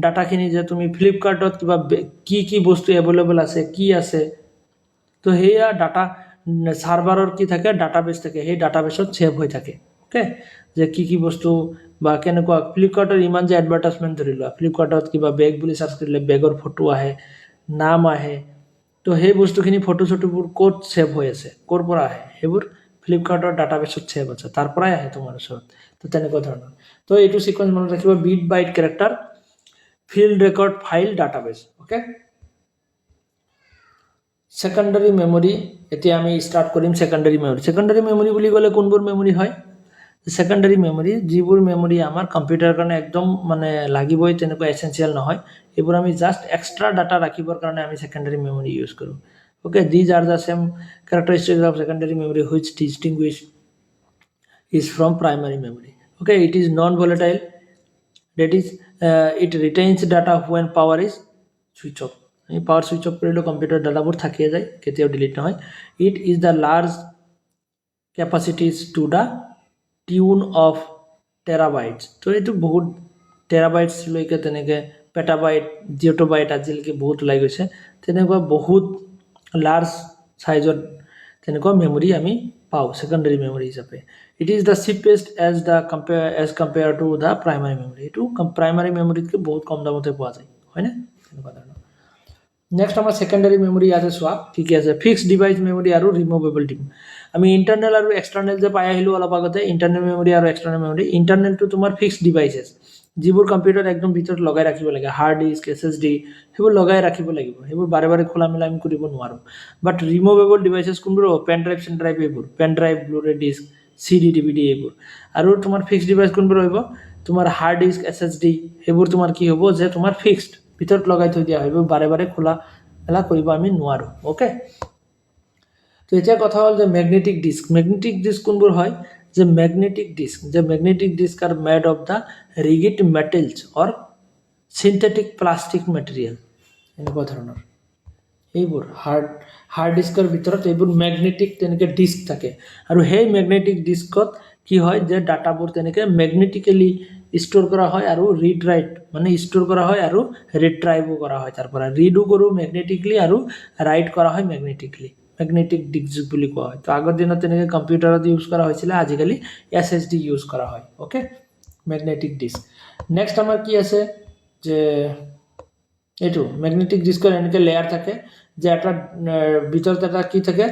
ডাটাখিনি যে তুমি ফ্লিপকাৰ্টত কিবা কি বস্তু এভেইলেবল আছে কি আছে তো হেয়া ডাটা সাৰ্ভাৰৰ কি থাকে ডাটাবেছ থাকে সেই ডাটাবেছত সেভ হৈ থাকে ওকে যে কি বস্তু বা কেনেকুৱা ফ্লিপকাৰ্টৰ ইমান যে এডভাৰটাইজমেণ্ট ধৰি লোৱা ফ্লিপকাৰ্টত কিবা বেগ বুলি সাৰ্চ কৰিলে বেগৰ ফটো আহে নাম আহে তো সেই বস্তুখিনি ফটো চটোবোৰ ক'ত সেভ হৈ আছে ক'ৰ পৰা আহে সেইবোৰ ফ্লিপকাৰ্টৰ ডাটাবেছত সেভ আছে তাৰ পৰাই আহে তোমাৰ ওচৰত তো তেনেকুৱা ধৰণৰ তো এইটো সিকোয়েন্স মনত ৰাখিবা bit byte character field record file database okay secondary memory এতিয়া আমি স্টাৰ্ট কৰিম সেকেন্ডাৰী মেমৰি বুলি ক'লে কোনবোৰ মেমৰি হয় সেকেন্ডাৰী মেমৰি যিবোৰ মেমৰি আমাৰ কম্পিউটাৰ কাৰণে একদম মানে লাগিবই তেনেকুৱা এসেনশিয়াল নহয় এইবোৰ আমি জাস্ট এক্সট্ৰা ডাটা ৰাখিবৰ কাৰণে আমি সেকেন্ডাৰী মেমৰি ইউজ কৰোঁ okay these are the same characteristics of secondary memory which distinguish is from primary memory okay it is non volatile that is it retains data when power is switch off এই power switch off কৰিলে computer ডাটাবোৰ থাকিয়ে যায় কেতিয়াও delete নহয় it is the large capacities to the tune of terabytes তো এইটো বহুত টেৰাবাইটছ লৈকে তেনেকৈ পেটাবাইট জিঅ'টোবাইট আজিলৈকে বহুত ওলাই গৈছে তেনেকুৱা বহুত লাৰ্জ সাইজৰ তেনেকুৱা মেমৰি আমি পাওঁ সেকেন্ডাৰী মেমৰি হিচাপে it is the cheapest as compare to the primary memory এইটো প্ৰাইমাৰী মেমৰিতকৈ বহুত কম দামতে পোৱা যায় হয়নে তেনেকুৱা ধৰণৰ নেক্সট আমাৰ সেকেন্ডাৰী মেমৰি আছে চোৱা ঠিক আছে ফিক্সড ডিভাইস মেমৰি আৰু ৰিমুভেবল ডিম আমি ইন্টাৰনেল আৰু এক্সটাৰ্নেল যে পাই আহিলো অলপ আগতে ইন্টাৰনেল মেমৰি আৰু এক্সটাৰ্নেল মেমৰি ইন্টাৰনেলটো তোমাৰ ফিক্সড ডিভাইসেছ যিবোৰ কম্পিউটাৰ একদম ভিতৰত লগাই ৰাখিব লাগে হাৰ্ড ডিস্ক SSD সেইবোৰ লগাই ৰাখিব লাগিব সেইবোৰ বাৰে বাৰে খোলা মেলা আমি কৰিব নোৱাৰো বাট ৰিমুভেবল ডিভাইসেছ কোনবোৰ পেন ড্ৰাইভ চেন ড্ৰাইভ এইবোৰ pen drive Blu-ray disc CD DVD এইবোৰ আৰু তোমাৰ ফিক্সড ডিভাইস কোনবোৰ হ'ব তোমাৰ হাৰ্ড ডিস্ক SSD সেইবোৰ তোমাৰ কি হ'ব যে তোমাৰ ফিক্সড ভিতৰত লগাই থৈ দিয়া হয় বাৰে বাৰে খোলা মেলা কৰিব আমি নোৱাৰো ওকে তো এতিয়া কথা হ'ল যে ম্যাগনেটিক ডিস্ক কোনবোৰ হয় যে magnetic disk are made of the rigid metals or synthetic plastic material এনেকুৱা ধৰণৰ এইবোৰ হাৰ্ড ডিস্কৰ ভিতৰত এইবোৰ ম্যাগনেটিক তেনেকৈ ডিস্ক থাকে আৰু সেই ম্যাগনেটিক ডিস্কত কি হয় যে ডাটাবোৰ তেনেকৈ ম্যাগনেটিক্যালি স্টোৰ কৰা হয় আৰু ৰিড ৰাইট মানে স্টোৰ কৰা হয় আৰু ৰিট্ৰাইভো কৰা হয় তাৰ পৰা ৰিডো কৰো ম্যাগনেটিক্যালি আৰু ৰাইট কৰা হয় ম্যাগনেটিক্যালি ম্যাগনেটিক ডিস্ক বুলি কোৱা হয় তো আগৰ দিনত তেনেকৈ কম্পিউটাৰত ইউজ কৰা হৈছিল আজিকালি SSD ইউজ কৰা হয় ওকে ম্যাগনেটিক ডিস্ক নেক্সট আমাৰ কি আছে যে এইটো ম্যাগনেটিক ডিস্কৰ এনেকৈ লেয়াৰ থাকে যে এটা ভিতৰত এটা কি থাকে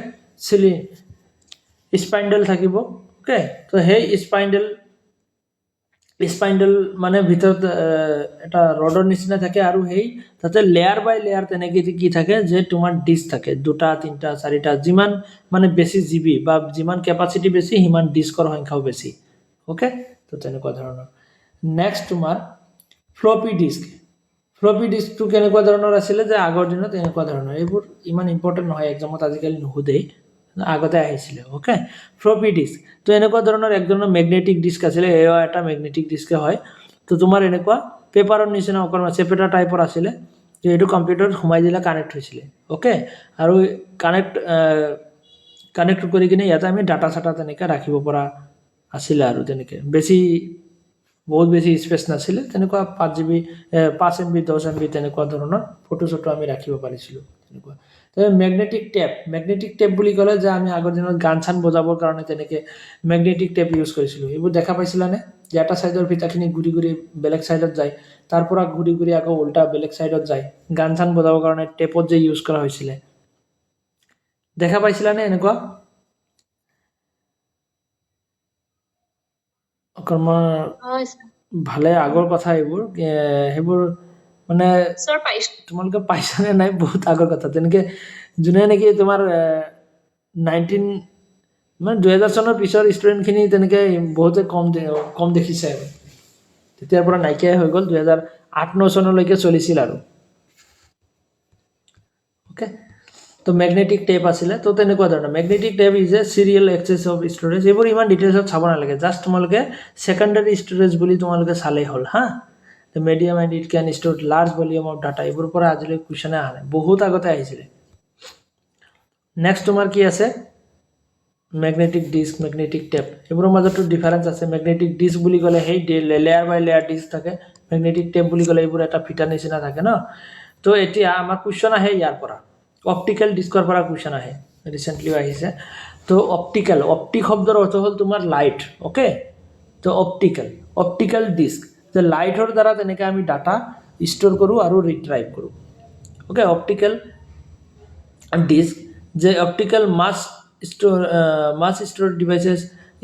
স্পাইন্ডেল থাকিব ওকে তো সেই স্পাইন্ডেল মানে ভিতৰত এটা ৰডৰ নিচিনা থাকে আৰু সেই তাতে লেয়াৰ বাই লেয়াৰ তেনেকৈ কি থাকে যে তোমাৰ ডিস্ক থাকে দুটা তিনটা চাৰিটা যিমান মানে বেছি জিবি বা যিমান কেপাচিটি বেছি সিমান ডিস্কৰ সংখ্যাও বেছি ওকে তো তেনেকুৱা ধৰণৰ নেক্সট তোমাৰ ফ্লপি ডিস্কটো কেনেকুৱা ধৰণৰ আছিলে যে আগৰ দিনত এনেকুৱা ধৰণৰ এইবোৰ ইমান ইম্পৰ্টেণ্ট নহয় এক্সামত আজিকালি নুসুধেই আগতে আহিছিলে ওকে ফ্লপি ডিস্ক তো এনেকুৱা ধৰণৰ এক ধৰণৰ ম্যাগনেটিক ডিস্ক আছিলে এয়া এটা ম্যাগনেটিক ডিস্ক হয় তো তোমাৰ এনেকুৱা পেপাৰৰ নিচিনা অকণমান চেপেটা টাইপৰ আছিলে যে এইটো কম্পিউটাৰত সোমাই দিলে কানেক্ট হৈছিলে ওকে আৰু কানেক্ট কৰি কিনে ইয়াতে আমি ডাটা চাটা তেনেকৈ ৰাখিব পৰা আছিলে আৰু তেনেকৈ বহুত বেছি স্পেচ নাছিলে তেনেকুৱা 5 MB 10 MB তেনেকুৱা ধৰণৰ ফটো চটো আমি ৰাখিব পাৰিছিলোঁ তেনেকুৱা ম্যাগনেটিক টেপ বুলি ক'লে যে আমি আগৰ দিনত গান চান বজাবৰ কাৰণে তেনেকৈ ম্যাগনেটিক টেপ ইউজ কৰিছিলোঁ এইবোৰ দেখা পাইছিলানে যে এটা চাইডৰ ফিতাখিনি ঘূৰি ঘূৰি বেলেগ চাইডত যায়, তাৰ পৰা ঘূৰি ঘূৰি আকৌ উল্টা বেলেগ চাইডত যায়, গান চান বজাবৰ কাৰণে টেপত যে ইউজ কৰা হৈছিলে, দেখা পাইছিলানে এনেকুৱা? অকণমান ভালে আগৰ কথা এইবোৰ, সেইবোৰ মানে তোমালোকে পাইছানে নাই, বহুত আগৰ কথা। তেনেকে যোনে নেকি তোমাৰ 19 মানে 2000 চনৰ পিছৰ ষ্টুডেণ্টখিনি তেনেকে বহুতে কম দেখিছে আৰু তেতিয়াৰ পৰা নাইকিয়াই হৈ গ'ল, 2008-9 চনলৈকে চলিছিল আৰু। অ'কে, তো মেগনেটিক টেপ আছিলে, তো তেনেকুৱা ধৰণৰ magnetic tape is a serial access of storage. এইবোৰ ইমান ডিটেইলছত চাব নালাগে, জাষ্ট তোমালোকে ছেকেণ্ডাৰী ষ্ট'ৰেজ বুলি তোমালোকে চালেই হ'ল হা। The medium and it can store large volume of data, এইবোৰৰ পৰা আজিলৈ কুৱেশ্যনে অহা নাই, বহুত আগতে আহিছিলে। নেক্সট তোমাৰ কি আছে? মেগনেটিক ডিস্ক, মেগনেটিক টেপ, এইবোৰৰ মাজতো ডিফাৰেঞ্চ আছে। মেগনেটিক ডিস্ক বুলি ক'লে সেই লেয়াৰ বাই লেয়াৰ ডিস্ক থাকে, মেগনেটিক টেপ বুলি ক'লে এইবোৰ এটা ফিটাৰ নিচিনা থাকে ন। তো এতিয়া আমাৰ কুৱেশ্যন আহে ইয়াৰ পৰা, অপটিকেল ডিস্কৰ পৰা কুৱেশ্যন আহে, ৰিচেণ্টলি আহিছে। তো অপটিক শব্দৰ অৰ্থ হ'ল তোমাৰ লাইট, অ'কে। তো অপটিকেল ডিস্ক, যে লাইটৰ দ্বাৰা তেনেকৈ আমি ডাটা ষ্ট'ৰ কৰোঁ আৰু ৰিট্ৰাইভ কৰোঁ, অ'কে। অপটিকেল ডিস্ক, যে optical much store devices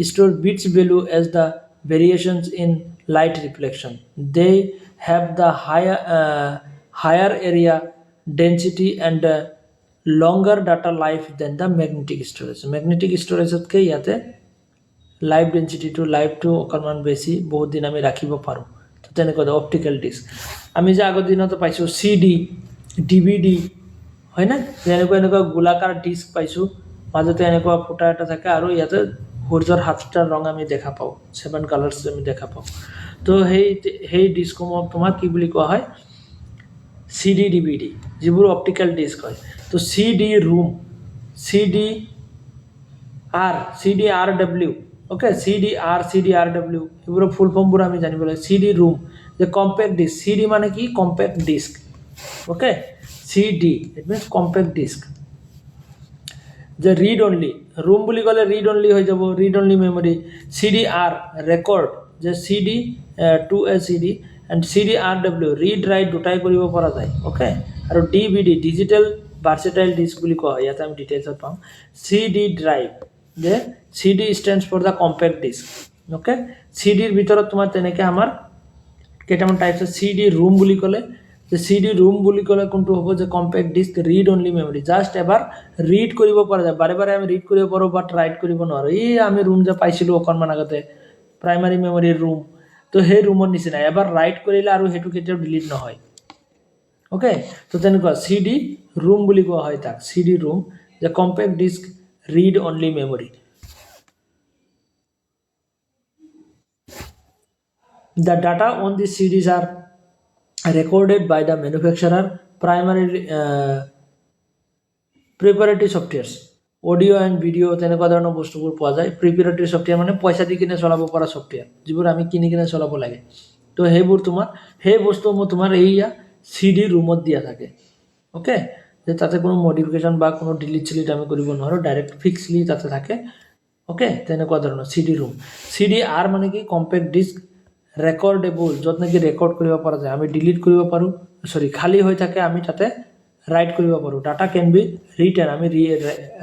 store bits value as the variations in light reflection. They have the higher area density and longer data life than the magnetic storage. Magnetic storage ke yate life ডেঞ্চিটিটো লাইফটো অকণমান বেছি, বহুত দিন আমি ৰাখিব পাৰোঁ। তো তেনেকুৱা অপটিকেল ডিস্ক। আমি যে আগৰ দিনতো পাইছোঁ CD, DVD, হয়নে? এনেকুৱা গোলাকাৰ ডিস্ক পাইছোঁ, মাজতে এনেকুৱা ফুটা এটা থাকে আৰু ইয়াতে সূৰ্যৰ 7টা ৰং আমি দেখা পাওঁ, 7 কালাৰ্ছ আমি দেখা পাওঁ। তো সেই ডিস্কসমূহক তোমাৰ কি বুলি কোৱা হয়? CD, DVD, যিবোৰ অপটিকেল ডিস্ক হয়। তো CD-ROM, CDRW, অ'কে, CDRW, এইবোৰৰ ফুল ফৰ্মবোৰ আমি জানিব লাগে। CD-ROM, যে কম্পেক্ট ডিস্ক, CD মানে কি? Compact disk, okay. CD it means compact disk. যে ৰিড অনলি, ৰুম বুলি ক'লে ৰিড অনলি হৈ যাব, read only memory. CDR record, যে CD 2A CD and CDRW read write দুটাই কৰিব পৰা যায়, অ'কে। আৰু DVD ডিজিটেল ভাৰ্চেটাইল ডিস্ক বুলি কোৱা হয়, ইয়াতে আমি ডিটেইলছত পাম। CD ড্ৰাইভ, যে CD stands for the compact disk, okay. CDৰ ভিতৰত তোমাৰ তেনেকৈ আমাৰ কেইটামান টাইপছ আছে। CD-ROM বুলি ক'লে, যে CD-ROM বুলি ক'লে কোনটো হ'ব? যে compact disk read only memory, just এবাৰ ৰিড কৰিব পৰা যায়, বাৰে বাৰে আমি ৰিড কৰিব পাৰোঁ, বাট ৰাইট কৰিব নোৱাৰোঁ। আমি ৰুম যে পাইছিলোঁ অকণমান আগতে, প্ৰাইমাৰী মেমৰিৰ ৰুম, তো সেই ৰুমৰ নিচিনা এবাৰ ৰাইট কৰিলে আৰু সেইটো কেতিয়াও ডিলিট নহয়, অ'কে। তো তেনেকুৱা CD-ROM বুলি কোৱা হয় তাক, CD-ROM, যে compact disk read only memory. The data on these CDs are recorded by the manufacturer primarily preparatory softwares, audio' and video' তেনেকুৱা ধৰণৰ বস্তুবোৰ পোৱা যায়। প্ৰিপেৰেটৰী ছফ্টৱেৰ মানে পইচা দি কিনে চলাব পৰা ছফ্টৱেৰ, যিবোৰ আমি কিনি কিনে চলাব লাগে। তো সেইবোৰ তোমাৰ সেই বস্তুসমূহ তোমাৰ এইয়া CD-ROMত দিয়া থাকে, অ'কে। যে তাতে কোনো মডিফিকেশ্যন বা কোনো ডিলিট আমি কৰিব নোৱাৰোঁ, ডাইৰেক্ট ফিক্সলি তাতে থাকে, অ'কে। তেনেকুৱা ধৰণৰ CD-ROM। CDR মানে কি? কম্পেক্ট ডিস্ক ৰেকৰ্ডেবল, য'ত নেকি ৰেকৰ্ড কৰিব পৰা যায়, আমি ডিলিট কৰিব পাৰোঁ, খালী হৈ থাকে, আমি তাতে ৰাইট কৰিব পাৰোঁ। ডাটা কেন বি ৰিটেন, আমি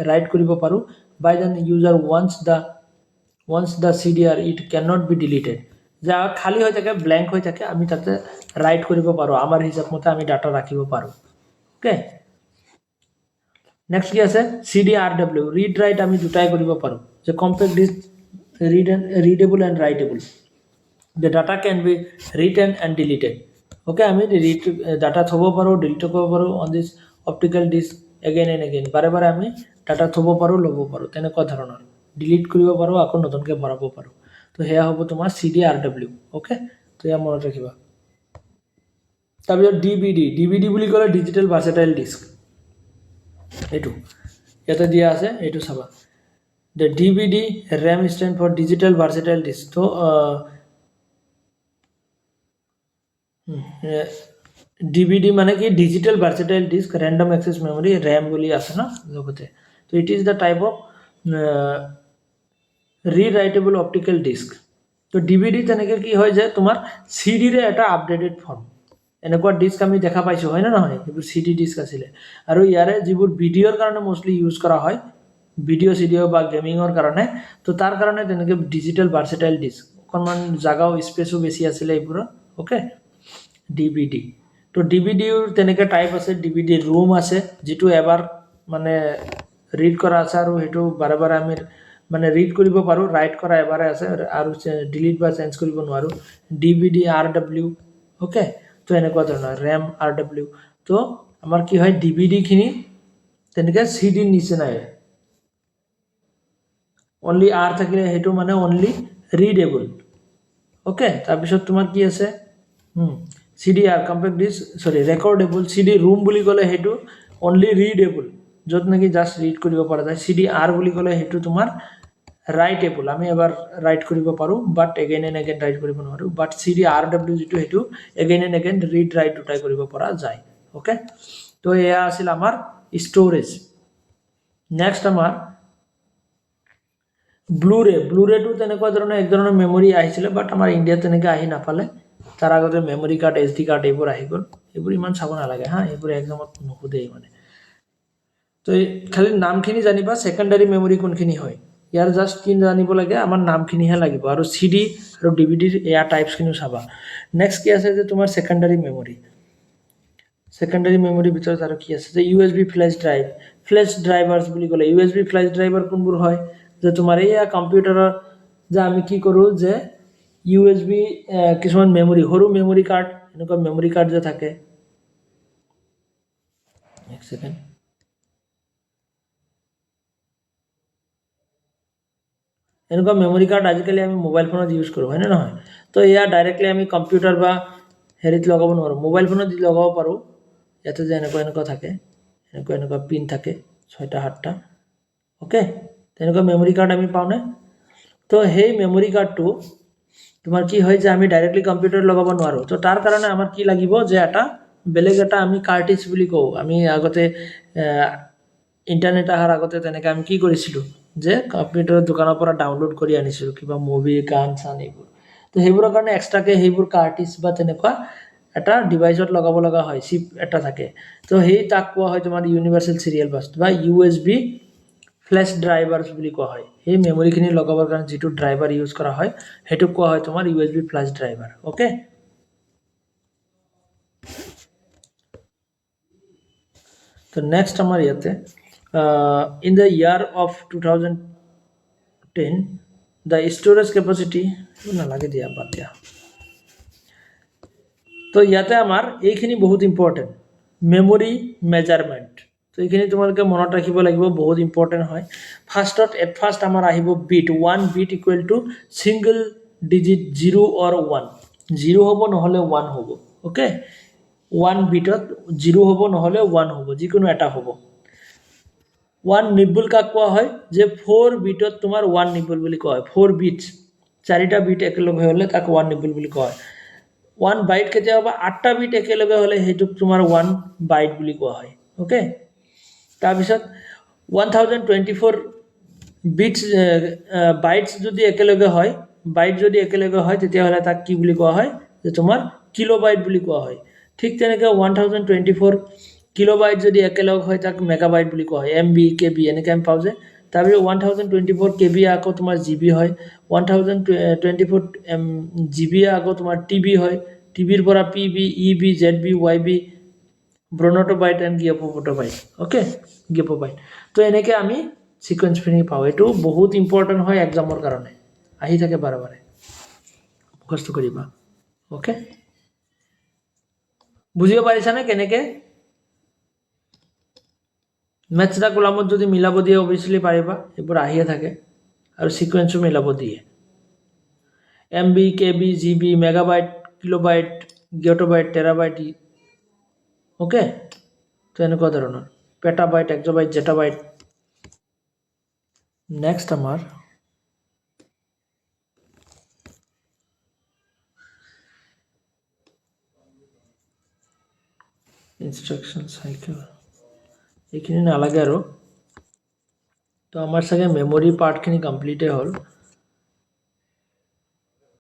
ৰাইট কৰিব পাৰোঁ by the user once the CDR it can not be deleted, যে খালী হৈ থাকে, ব্লেংক হৈ থাকে, আমি তাতে ৰাইট কৰিব পাৰোঁ, আমাৰ হিচাপ মতে আমি ডাটা ৰাখিব পাৰোঁ, অ'কে। নেক্সট কি আছে? CDRW ৰিড ৰাইট আমি দুটাই কৰিব পাৰোঁ, যে compact disc readable and writable, the data can be written and deleted, okay. আমি ডাটা থ'ব পাৰোঁ, ডিলিট কৰিব পাৰোঁ on this optical disk again and again, বাৰে বাৰে আমি ডাটা থ'ব পাৰোঁ, ল'ব পাৰোঁ, তেনেকুৱা ধৰণৰ। ডিলিট কৰিব পাৰোঁ, আকৌ নতুনকৈ ভৰাব পাৰোঁ। তো সেয়া হ'ব তোমাৰ CDRW, অ'কে। তো এয়া মনত ৰাখিবা। তাৰপিছত DVD বুলি ক'লে ডিজিটেল ভাৰ্চেটাইল ডিস্ক, এইটো ইয়াতে দিয়া আছে, এইটো চাবা। The DVD RAM stand for digital versatile disk. তো DVD মানে কি? Digital versatile disc random access memory, RAM বুলি আছে ন লগতে। তো it is the type of rewritable optical disc, তো ডিভিডি তেনেকৈ কি হয় যে তোমাৰ চিডিৰে এটা আপডেটেড ফৰ্ম এনেকুৱা ডিস্ক আমি দেখা পাইছোঁ হয় নে নহয় এইবোৰ চিডি ডিস্ক আছিলে আৰু ইয়াৰে যিবোৰ ভিডিঅ'ৰ কাৰণে মোষ্টলি ইউজ কৰা হয় ভিডিঅ' চিডিঅ' বা গেমিঙৰ কাৰণে তো তাৰ কাৰণে তেনেকৈ ডিজিটেল ভাৰ্চেটাইল ডিস্ক অকণমান জাগাও স্পেচো বেছি আছিলে এইবোৰৰ অ'কে ডিভিডি তো ডিভিডিৰ তেনেকৈ টাইপ আছে ডিভিডি ৰুম আছে যিটো এবাৰ মানে ৰিড কৰা আছে আৰু সেইটো বাৰে বাৰে আমি মানে ৰিড কৰিব পাৰোঁ ৰাইট কৰা এবাৰে আছে আৰু ডিলিট বা চেঞ্জ কৰিব নোৱাৰোঁ ডিভিডি RW অ'কে তো এনেকুৱা ধৰণৰ ৰেম RW তো আমাৰ কি হয় ডিভিডিখিনি তেনেকৈ চিডিৰ নিচিনাই অনলি R থাকিলে সেইটো মানে অনলি ৰিডেবল অ'কে তাৰপিছত তোমাৰ কি আছে CDR কম্পেক্ট ডিস্ক সৰি ৰেকৰ্ডেবল CD ৰুম বুলি ক'লে সেইটো অনলি ৰিডেবল য'ত নেকি জাষ্ট ৰিড কৰিব পৰা যায় CDR বুলি ক'লে সেইটো তোমাৰ ৰাইটেবল আমি এবাৰ ৰাইট কৰিব পাৰোঁ but again and again write কৰিব নোৱাৰোঁ বাট CDRW যিটো সেইটো again and again read write দুটাই কৰিব পৰা যায় অ'কে তো এয়া আছিল আমাৰ ষ্ট'ৰেজ নেক্সট আমাৰ ব্লুৰেটো তেনেকুৱা ধৰণৰ এক ধৰণৰ মেমৰি আহিছিলে বাট আমাৰ ইণ্ডিয়াত তেনেকৈ আহি নাপালে তাৰ আগতে মেমৰি কাৰ্ড SD কাৰ্ড এইবোৰ আহি গ'ল এইবোৰ ইমান চাব নালাগে হা এইবোৰ এক্সামত নুসুধেই মানে তো খালি নামখিনি জানিবা সেকেন্ডাৰী মেমৰি কোনখিনি হয় ইয়াৰ জাষ্ট কি জানিব লাগে আমাৰ নামখিনিহে লাগিব আৰু CD আৰু DVDৰ এয়া টাইপছখিনিও চাবা নেক্সট কি আছে যে তোমাৰ সেকেন্ডাৰী মেমৰি ভিতৰত আৰু কি আছে যে USB ফ্লেশ ড্ৰাইভাৰ্ছ বুলি ক'লে USB ফ্লেশ ড্ৰাইভাৰ কোনবোৰ হয় যে তোমাৰ এয়া কম্পিউটাৰৰ যে আমি কি কৰোঁ যে USB কিছুমান মেমৰি সৰু মেমৰি কাৰ্ড এনেকুৱা মেমৰি কাৰ্ড যে থাকে এক সেকেন্ড এনেকুৱা মেমৰি কাৰ্ড আজিকালি আমি মোবাইল ফোনত ইউজ কৰোঁ হয় নে নহয় তো এয়া ডাইৰেক্টলি আমি কম্পিউটাৰ বা হেৰিত লগাব নোৱাৰোঁ মোবাইল ফোনত দি লগাব পাৰোঁ ইয়াতে যে এনেকুৱা থাকে এনেকুৱা পিন থাকে 6টা 7টা অ'কে তেনেকুৱা মেমৰি কাৰ্ড আমি পাওঁনে তো সেই মেমৰি কাৰ্ডটো তোমাৰ কি হয় যে আমি ডাইৰেক্টলি কম্পিউটাৰ লগাব নোৱাৰোঁ তো তাৰ কাৰণে আমাৰ কি লাগিব যে এটা বেলেগ এটা আমি কাৰ্টিজ বুলি কওঁ আমি আগতে ইণ্টাৰনেট অহাৰ আগতে তেনেকৈ আমি কি কৰিছিলোঁ যে কম্পিউটাৰৰ দোকানৰ পৰা ডাউনলোড কৰি আনিছিলোঁ কিবা মুভি গান চান এইবোৰ তো সেইবোৰৰ কাৰণে এক্সট্ৰাকৈ সেইবোৰ কাৰ্টিজ বা তেনেকুৱা এটা ডিভাইচত লগাব লগা হয় চিপ এটা থাকে তো সেই তাক কোৱা হয় তোমাৰ ইউনিভাৰ্চেল চিৰিয়েল বাছ বা USB ফ্লেশ ড্ৰাইভাৰ্ছ বুলি কোৱা হয় সেই মেমৰিখিনি লগাবৰ কাৰণে যিটো ড্ৰাইভাৰ ইউজ কৰা হয় সেইটো কোৱা হয় তোমাৰ USB ফ্লেশ ড্ৰাইভাৰ অ'কে তো নেক্সট আমাৰ ইয়াতে in the year of 2010 the storage capacity নালাগে দিয়া বাদ দিয়া তো ইয়াতে আমাৰ এইখিনি বহুত ইম্পৰ্টেণ্ট মেমৰি মেজাৰমেণ্ট তো এইখিনি তোমালোকে মনত ৰাখিব লাগিব বহুত ইম্পৰ্টেণ্ট হয় ফাৰ্ষ্ট আমাৰ আহিব bit 1 bit equal to single digit 0 or 1 0 হ'ব নহ'লে 1 হ'ব অ'কে 1 বিটত 0 হ'ব নহ'লে 1 হ'ব যিকোনো এটা হ'ব 1 নিবল কাক কোৱা হয় যে 4 বিটত তোমাৰ 1 নিবল বুলি কোৱা হয় 4 বিটছ 4টা বিট একেলগে হ'লে তাক 1 নিবল বুলি কোৱা হয় 1 বাইট কেতিয়া হ'ব 8টা বিট একেলগে হ'লে সেইটো তোমাৰ 1 বাইট বুলি কোৱা হয় ওকে তাৰপিছত 1024 বিটছ বাইটছ যদি একেলগে হয় তেতিয়া হ'লে তাক কি বুলি কোৱা হয় যে তোমাৰ কিলোবাইট বুলি কোৱা হয় ঠিক তেনেকৈ 1024 কিলোবাইট যদি একেলগ হয় তাক মেগাবাইট বুলি কোৱা হয় MB KB এনেকৈ আমি পাওঁ যে তাৰপিছত 1024 KB আকৌ তোমাৰ GB হয় 1024 GB আকৌ তোমাৰ TB হয় TBৰ পৰা PB EB ZB YB brontobyte and gigabyte okay gigabyte তো এনেকৈ আমি সিকুৱেন্সখিনি পাওঁ এইটো বহুত ইম্পৰ্টেণ্ট হয় এক্সামৰ কাৰণে আহি থাকে বাৰে বাৰে মুখস্থ কৰিবা ওকে বুজিব পাৰিছানে কেনেকৈ মেথছ দা কলামত যদি মিলাব দিয়ে অবভিয়াছলি পাৰিবা এইবোৰ আহিয়ে থাকে আৰু সিকুৱেন্সো মিলাব দিয়ে MB KB GB megabyte kilobyte gigabyte terabyte okay তো এনেকুৱা ধৰণৰ পেটাবাইট এক্সাবাইট জেটাবাইট নেক্সট আমাৰ ইনষ্ট্ৰাকশ্যন সাইকেল এইখিনি নালাগে আৰু তো আমাৰ চাগে মেমৰি পাৰ্টখিনি কমপ্লিটেই হ'ল